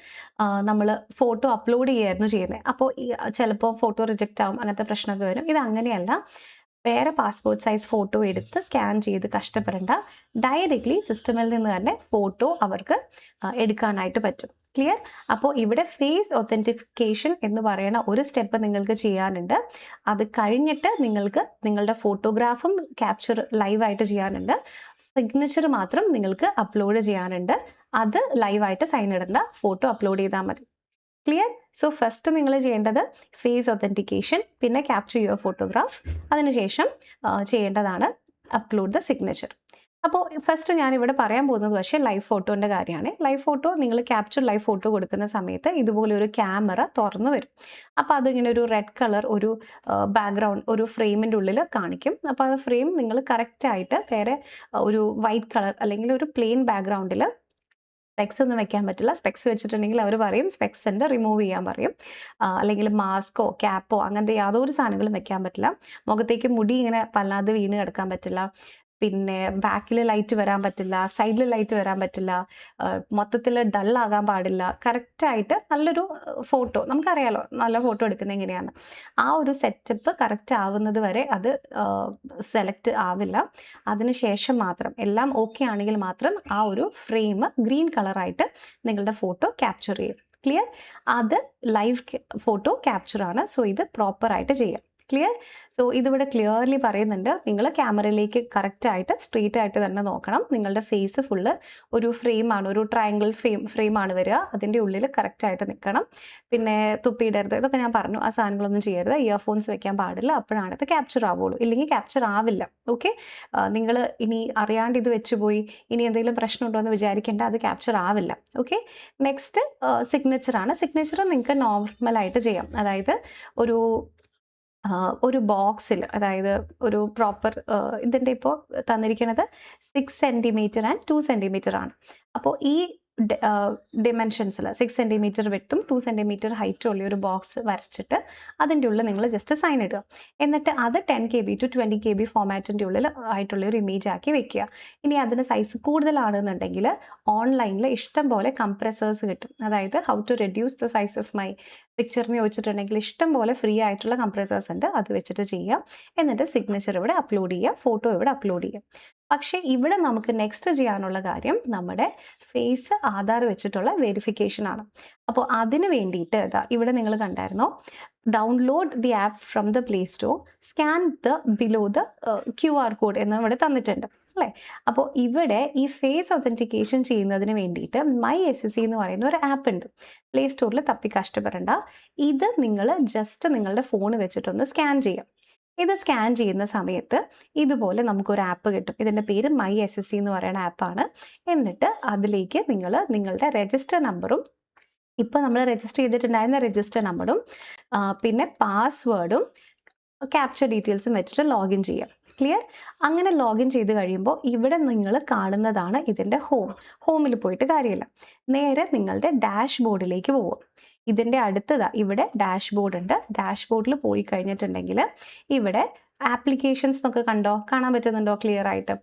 നമ്മൾ ഫോട്ടോ അപ്ലോഡ് ചെയ്യുമായിരുന്നു ചെയ്യുന്നത്. അപ്പോൾ ചിലപ്പോൾ ഫോട്ടോ റിജക്റ്റ് ആവും, അങ്ങനത്തെ പ്രശ്നമൊക്കെ വരും. ഇത് അങ്ങനെയല്ല. വേറെ പാസ്പോർട്ട് സൈസ് ഫോട്ടോ എടുത്ത് സ്കാൻ ചെയ്ത് കഷ്ടപ്പെടേണ്ട. ഡയറക്റ്റ്ലി സിസ്റ്റമിൽ നിന്ന് തന്നെ ഫോട്ടോ അവർക്ക് എടുക്കാനായിട്ട് പറ്റും. ക്ലിയർ? അപ്പോൾ ഇവിടെ ഫേസ് ഒത്തൻറ്റിഫിക്കേഷൻ എന്ന് പറയുന്ന ഒരു സ്റ്റെപ്പ് നിങ്ങൾക്ക് ചെയ്യാനുണ്ട്. അത് കഴിഞ്ഞിട്ട് നിങ്ങൾക്ക് നിങ്ങളുടെ ഫോട്ടോഗ്രാഫും ക്യാപ്ചർ ലൈവായിട്ട് ചെയ്യാനുണ്ട്. സിഗ്നേച്ചർ മാത്രം നിങ്ങൾക്ക് അപ്ലോഡ് ചെയ്യാനുണ്ട്. അത് ലൈവായിട്ട് സൈൻ ഇടേണ്ട, ഫോട്ടോ അപ്ലോഡ് ചെയ്താൽ മതി. ക്ലിയർ? സോ ഫസ്റ്റ് നിങ്ങൾ ചെയ്യേണ്ടത് ഫേസ് ഒത്തൻറ്റിക്കേഷൻ, പിന്നെ ക്യാപ്ചർ യുവർ ഫോട്ടോഗ്രാഫ്, അതിനുശേഷം ചെയ്യേണ്ടതാണ് അപ്ലോഡ് ദ സിഗ്നേച്ചർ. അപ്പോൾ ഫസ്റ്റ് ഞാനിവിടെ പറയാൻ പോകുന്നത് പക്ഷേ ലൈവ് ഫോട്ടോൻ്റെ കാര്യമാണ്. ലൈവ് ഫോട്ടോ നിങ്ങൾ ക്യാപ്ചർ ലൈവ് ഫോട്ടോ കൊടുക്കുന്ന സമയത്ത് ഇതുപോലെ ഒരു ക്യാമറ തുറന്നു വരും. അപ്പോൾ അതിങ്ങനെ ഒരു റെഡ് കളർ ഒരു ബാക്ക്ഗ്രൗണ്ട് ഒരു ഫ്രെയിമിൻ്റെ ഉള്ളിൽ കാണിക്കും. അപ്പോൾ ആ ഫ്രെയിം നിങ്ങൾ കറക്റ്റായിട്ട് വേറെ ഒരു വൈറ്റ് കളർ അല്ലെങ്കിൽ ഒരു പ്ലെയിൻ ബാക്ക്ഗ്രൗണ്ടിൽ സ്പെക്സ് ഒന്നും വെക്കാൻ പറ്റില്ല. സ്പെക്സ് വെച്ചിട്ടുണ്ടെങ്കിൽ അവർ പറയും സ്പെക്സിൻ്റെ റിമൂവ് ചെയ്യാൻ പറയും. അല്ലെങ്കിൽ മാസ്കോ ക്യാപ്പോ അങ്ങനത്തെ യാതൊരു സാധനങ്ങളും വെക്കാൻ പറ്റില്ല. മുഖത്തേക്ക് മുടി ഇങ്ങനെ വല്ലാതെ വീണ് കിടക്കാൻ പറ്റില്ല. പിന്നെ ബാക്കിൽ ലൈറ്റ് വരാൻ പറ്റില്ല, സൈഡിൽ ലൈറ്റ് വരാൻ പറ്റില്ല, മൊത്തത്തിൽ ഡള്ളാകാൻ പാടില്ല. കറക്റ്റായിട്ട് നല്ലൊരു ഫോട്ടോ, നമുക്കറിയാലോ നല്ല ഫോട്ടോ എടുക്കുന്നത് എങ്ങനെയാണ്. ആ ഒരു സെറ്റപ്പ് കറക്റ്റ് ആവുന്നത് വരെ അത് സെലക്ട് ആവില്ല. അതിനുശേഷം മാത്രം എല്ലാം ഓക്കെ ആണെങ്കിൽ മാത്രം ആ ഒരു ഫ്രെയിം ഗ്രീൻ കളറായിട്ട് നിങ്ങളുടെ ഫോട്ടോ ക്യാപ്ചർ ചെയ്യും. ക്ലിയർ? അത് ലൈവ് ഫോട്ടോ ക്യാപ്ചറാണ്. സോ ഇത് പ്രോപ്പറായിട്ട് ചെയ്യാം. ക്ലിയർ? സോ ഇതിവിടെ ക്ലിയർലി പറയുന്നുണ്ട്, നിങ്ങൾ ക്യാമറയിലേക്ക് കറക്റ്റായിട്ട് സ്ട്രെയിറ്റ് ആയിട്ട് തന്നെ നോക്കണം. നിങ്ങളുടെ ഫേസ് ഫുള്ള് ഒരു ഫ്രെയിമാണ്, ഒരു ട്രയാങ്കിൾ ഫ്രെയിമാണ് വരിക. അതിൻ്റെ ഉള്ളിൽ കറക്റ്റായിട്ട് നിൽക്കണം. പിന്നെ തുപ്പിയിടരുത്, ഇതൊക്കെ ഞാൻ പറഞ്ഞു. ആ സാധനങ്ങളൊന്നും ചെയ്യരുത്. ഇയർഫോൺസ് വെക്കാൻ പാടില്ല. അപ്പോഴാണ് ഇത് ക്യാപ്ചർ ആവുള്ളൂ. ഇല്ലെങ്കിൽ ക്യാപ്ചർ ആവില്ല. ഓക്കെ? നിങ്ങൾ ഇനി അറിയാണ്ട് ഇത് വെച്ചുപോയി ഇനി എന്തെങ്കിലും പ്രശ്നമുണ്ടോ എന്ന് വിചാരിക്കേണ്ട, അത് ക്യാപ്ചർ ആവില്ല. ഓക്കെ? നെക്സ്റ്റ് സിഗ്നേച്ചറാണ്. സിഗ്നേച്ചർ നിങ്ങൾക്ക് നോർമലായിട്ട് ചെയ്യാം. അതായത് ഒരു ബോക്സിൽ, അതായത് ഒരു പ്രോപ്പർ ഇതിൻ്റെ ഇപ്പോൾ തന്നിരിക്കുന്നത് 6 സെൻറ്റിമീറ്റർ ആൻഡ് 2 സെൻറ്റിമീറ്റർ ആണ്. അപ്പോൾ ഈ ഡിമെൻഷൻസിൽ 6 സെൻറ്റിമീറ്റർ വിഡ്ത്തും 2 സെൻറ്റിമീറ്റർ ഹൈറ്റും ഉള്ള ഒരു ബോക്സ് വരച്ചിട്ട് അതിൻ്റെ ഉള്ളിൽ നിങ്ങൾ ജസ്റ്റ് സൈൻ ഇടുക. എന്നിട്ട് അത് 10 KB to 20 KB ഫോമാറ്റിൻ്റെ ഉള്ളിൽ ആയിട്ടുള്ള ഒരു ഇമേജ് ആക്കി വെക്കുക. ഇനി അതിന് സൈസ് കൂടുതലാണെന്നുണ്ടെങ്കിൽ ഓൺലൈനിൽ ഇഷ്ടം പോലെ കംപ്രസേഴ്സ് കിട്ടും. അതായത് how to reduce the size of my പിക്ചറിന് ചോദിച്ചിട്ടുണ്ടെങ്കിൽ ഇഷ്ടം പോലെ ഫ്രീ ആയിട്ടുള്ള കംപ്രസേഴ്സ് ഉണ്ട്. അത് വെച്ചിട്ട് ചെയ്യുക. എന്നിട്ട് സിഗ്നേച്ചർ ഇവിടെ അപ്ലോഡ് ചെയ്യുക, ഫോട്ടോ ഇവിടെ അപ്ലോഡ് ചെയ്യുക. പക്ഷേ ഇവിടെ നമുക്ക് നെക്സ്റ്റ് ചെയ്യാനുള്ള കാര്യം നമ്മുടെ ഫേസ് ആധാർ വെച്ചിട്ടുള്ള വെരിഫിക്കേഷൻ ആണ്. അപ്പോൾ അതിന് വേണ്ടിയിട്ട് ഇവിടെ നിങ്ങൾ കണ്ടായിരുന്നോ, download the app from the play store, scan the below the QR code എന്ന് ഇവിടെ തന്നിട്ടുണ്ട് അല്ലേ. അപ്പോൾ ഇവിടെ ഈ ഫേസ് ഒത്തൻറ്റിക്കേഷൻ ചെയ്യുന്നതിന് വേണ്ടിയിട്ട് MySSC എന്ന് പറയുന്ന ഒരു ആപ്പ് ഉണ്ട്. പ്ലേ സ്റ്റോറിൽ തപ്പി കഷ്ടപ്പെടേണ്ട. ഇത് നിങ്ങൾ ജസ്റ്റ് നിങ്ങളുടെ ഫോൺ വെച്ചിട്ടൊന്ന് സ്കാൻ ചെയ്യാം. ഇത് സ്കാൻ ചെയ്യുന്ന സമയത്ത് ഇതുപോലെ നമുക്കൊരു ആപ്പ് കിട്ടും. ഇതിൻ്റെ പേര് MySSC എന്ന് പറയുന്ന ആപ്പാണ്. എന്നിട്ട് അതിലേക്ക് നിങ്ങൾ നിങ്ങളുടെ രജിസ്റ്റർ നമ്പറും ഇപ്പോൾ നമ്മൾ രജിസ്റ്റർ ചെയ്തിട്ടുണ്ടായിരുന്ന രജിസ്റ്റർ നമ്പറും പിന്നെ പാസ്വേഡും ക്യാപ്ചർ ഡീറ്റെയിൽസും വെച്ചിട്ട് ലോഗിൻ ചെയ്യാം. ക്ലിയർ? അങ്ങനെ ലോഗിൻ ചെയ്ത് കഴിയുമ്പോൾ ഇവിടെ നിങ്ങൾ കാണുന്നതാണ് ഇതിൻ്റെ ഹോമിൽ പോയിട്ട് കാര്യമില്ല. നേരെ നിങ്ങളുടെ ഡാഷ് ബോർഡിലേക്ക് പോവുക. ഇതിൻ്റെ അടുത്തതാ ഇവിടെ ഡാഷ് ബോർഡ് ഉണ്ട്. ഡാഷ് ബോർഡിൽ പോയി കഴിഞ്ഞിട്ടുണ്ടെങ്കിൽ ഇവിടെ ആപ്ലിക്കേഷൻസ് എന്നൊക്കെ കാണാൻ പറ്റുന്നുണ്ടോ ക്ലിയർ ആയിട്ട്?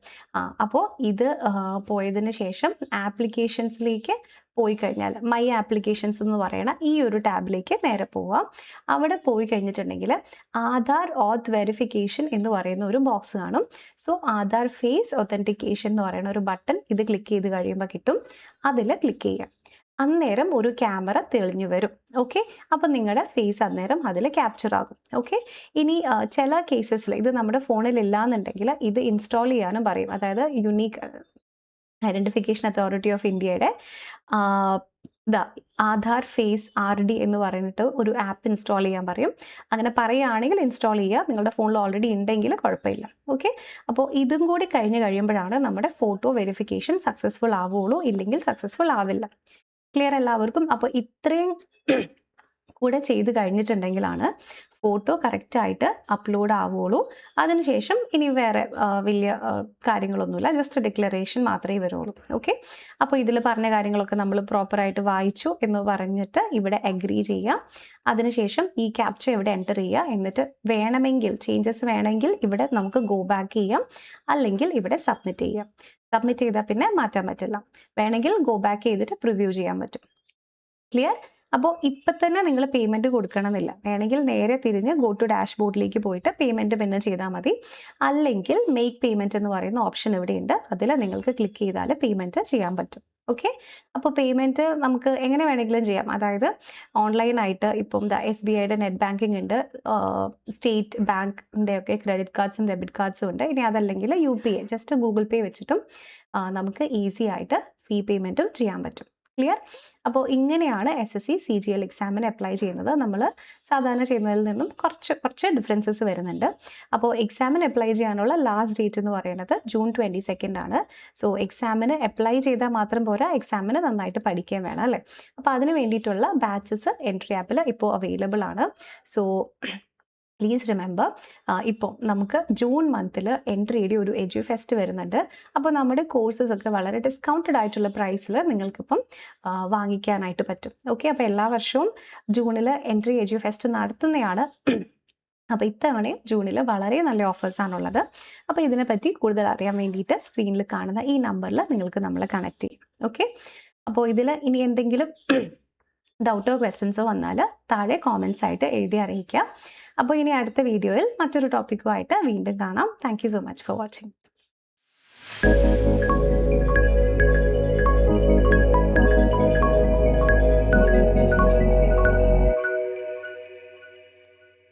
അപ്പോൾ ഇത് പോയതിന് ശേഷം ആപ്ലിക്കേഷൻസിലേക്ക് പോയി കഴിഞ്ഞാൽ മൈ ആപ്ലിക്കേഷൻസ് എന്ന് പറയുന്ന ഈ ഒരു ടാബിലേക്ക് നേരെ പോവാം. അവിടെ പോയി കഴിഞ്ഞിട്ടുണ്ടെങ്കിൽ ആധാർ ഓത്ത് വെരിഫിക്കേഷൻ എന്ന് പറയുന്ന ഒരു ബോക്സ് കാണും. സോ ആധാർ ഫേസ് ഒത്തൻറ്റിക്കേഷൻ എന്ന് പറയുന്ന ഒരു ബട്ടൺ ഇത് ക്ലിക്ക് ചെയ്ത് കഴിയുമ്പോൾ കിട്ടും. അതിൽ ക്ലിക്ക് ചെയ്യാം. അന്നേരം ഒരു ക്യാമറ തെളിഞ്ഞു വരും. ഓക്കെ? അപ്പം നിങ്ങളുടെ ഫേസ് അന്നേരം അതിൽ ക്യാപ്ചർ ആകും. ഓക്കെ? ഇനി ചില കേസസിൽ ഇത് നമ്മുടെ ഫോണിൽ ഇല്ലാന്നുണ്ടെങ്കിൽ ഇത് ഇൻസ്റ്റാൾ ചെയ്യാനും പറയും. അതായത് യുണീക്ക് ഐഡൻറ്റിഫിക്കേഷൻ അതോറിറ്റി ഓഫ് ഇന്ത്യയുടെ ആധാർ ഫേസ് RD എന്ന് പറഞ്ഞിട്ട് ഒരു ആപ്പ് ഇൻസ്റ്റാൾ ചെയ്യാൻ പറയും. അങ്ങനെ പറയുകയാണെങ്കിൽ ഇൻസ്റ്റാൾ ചെയ്യുക. നിങ്ങളുടെ ഫോണിൽ ഓൾറെഡി ഉണ്ടെങ്കിൽ കുഴപ്പമില്ല. ഓക്കെ? അപ്പോൾ ഇതും കൂടി കഴിയുമ്പോഴാണ് നമ്മുടെ ഫോട്ടോ വെരിഫിക്കേഷൻ സക്സസ്ഫുൾ ആവുകയുള്ളൂ. ഇല്ലെങ്കിൽ സക്സസ്ഫുൾ ആവില്ല. ക്ലിയർ എല്ലാവർക്കും? അപ്പോൾ ഇത്രയും കൂടെ ചെയ്ത് കഴിഞ്ഞിട്ടുണ്ടെങ്കിലാണ് ഫോട്ടോ കറക്റ്റായിട്ട് അപ്ലോഡ് ആവുകയുള്ളൂ. അതിനുശേഷം ഇനി വേറെ വലിയ കാര്യങ്ങളൊന്നുമില്ല. ജസ്റ്റ് ഡിക്ലറേഷൻ മാത്രമേ വരുള്ളൂ. ഓക്കെ? അപ്പോൾ ഇതിൽ പറഞ്ഞ കാര്യങ്ങളൊക്കെ നമ്മൾ പ്രോപ്പറായിട്ട് വായിച്ചു എന്ന് പറഞ്ഞിട്ട് ഇവിടെ അഗ്രി ചെയ്യാം. അതിനുശേഷം ഈ ക്യാപ്ചർ ഇവിടെ എൻ്റർ ചെയ്യുക. എന്നിട്ട് വേണമെങ്കിൽ ചേഞ്ചസ് വേണമെങ്കിൽ ഇവിടെ നമുക്ക് ഗോ ബാക്ക് ചെയ്യാം, അല്ലെങ്കിൽ ഇവിടെ സബ്മിറ്റ് ചെയ്യാം. സബ്മിറ്റ് ചെയ്താൽ പിന്നെ മാറ്റാൻ പറ്റില്ല. വേണമെങ്കിൽ ഗോ ബാക്ക് ചെയ്തിട്ട് പ്രിവ്യൂ ചെയ്യാൻ പറ്റും. ക്ലിയർ? അപ്പോൾ ഇപ്പം തന്നെ നിങ്ങൾ പേയ്മെൻറ്റ് കൊടുക്കണമെന്നില്ല. വേണമെങ്കിൽ നേരെ തിരിഞ്ഞ് ഗോ ടു ഡാഷ്ബോർഡിലേക്ക് പോയിട്ട് പേയ്മെൻറ്റ് പിന്നെ ചെയ്താൽ മതി. അല്ലെങ്കിൽ മേക്ക് പേയ്മെൻറ്റ് എന്ന് പറയുന്ന ഓപ്ഷൻ ഇവിടെയുണ്ട്. അതിൽ നിങ്ങൾക്ക് ക്ലിക്ക് ചെയ്താൽ പേയ്മെൻറ്റ് ചെയ്യാൻ പറ്റും. ഓക്കെ, അപ്പോൾ പേയ്മെൻറ്റ് നമുക്ക് എങ്ങനെ വേണമെങ്കിലും ചെയ്യാം. അതായത് ഓൺലൈനായിട്ട് ഇപ്പം SBIയുടെ നെറ്റ് ബാങ്കിങ് ഉണ്ട്, സ്റ്റേറ്റ് ബാങ്കിൻ്റെ ഒക്കെ ക്രെഡിറ്റ് കാർഡ്സും ഡെബിറ്റ് കാർഡ്സും ഉണ്ട്. ഇനി അതല്ലെങ്കിൽ UPI ജസ്റ്റ് ഗൂഗിൾ പേ വെച്ചിട്ടും നമുക്ക് ഈസി ആയിട്ട് ഫീ പേയ്മെൻറ്റും ചെയ്യാൻ പറ്റും. ക്ലിയർ? അപ്പോൾ ഇങ്ങനെയാണ് SSC CGL എക്സാമിന് അപ്ലൈ ചെയ്യുന്നത്. നമ്മൾ സാധാരണ ചെയ്യുന്നതിൽ നിന്നും കുറച്ച് ഡിഫറൻസസ് വരുന്നുണ്ട്. അപ്പോൾ എക്സാമിന് അപ്ലൈ ചെയ്യാനുള്ള ലാസ്റ്റ് ഡേറ്റ് എന്ന് പറയുന്നത് ജൂൺ 22 ആണ്. സോ എക്സാമിന് അപ്ലൈ ചെയ്താൽ മാത്രം പോരാ, എക്സാമിന് നന്നായിട്ട് പഠിക്കാൻ വേണം അല്ലേ? അപ്പോൾ അതിന് വേണ്ടിയിട്ടുള്ള ബാച്ചസ് എൻട്രി ആപ്പിൽ ഇപ്പോൾ അവൈലബിൾ ആണ്. സോ പ്ലീസ് റിമെമ്പർ, ഇപ്പോൾ നമുക്ക് ജൂൺ മന്തിൽ എൻട്രിയുടെ ഒരു എഡ്യൂഫെസ്റ്റ് വരുന്നുണ്ട്. അപ്പോൾ നമ്മുടെ കോഴ്സസ് ഒക്കെ വളരെ ഡിസ്കൗണ്ടഡ് ആയിട്ടുള്ള പ്രൈസിൽ നിങ്ങൾക്കിപ്പം വാങ്ങിക്കാനായിട്ട് പറ്റും. ഓക്കെ, അപ്പോൾ എല്ലാ വർഷവും ജൂണിൽ എൻട്രി എഡ്യൂഫെസ്റ്റ് നടത്തുന്നതാണ്. അപ്പോൾ ഇത്തവണയും ജൂണിൽ വളരെ നല്ല ഓഫേഴ്സാണുള്ളത്. അപ്പോൾ ഇതിനെപ്പറ്റി കൂടുതൽ അറിയാൻ വേണ്ടിയിട്ട് സ്ക്രീനിൽ കാണുന്ന ഈ നമ്പറിൽ നിങ്ങൾക്ക് നമ്മളെ കണക്ട് ചെയ്യും. ഓക്കെ, അപ്പോൾ ഇതിൽ ഇനി എന്തെങ്കിലും ഡൗട്ടോ ക്വസ്റ്റ്യൻസോ വന്നാൽ താഴെ കോമെൻറ്റ്സ് ആയിട്ട് എഴുതി അറിയിക്കുക. അപ്പോൾ ഇനി അടുത്ത വീഡിയോയിൽ മറ്റൊരു ടോപ്പിക്കുമായിട്ട് വീണ്ടും കാണാം. Thank you so much for watching.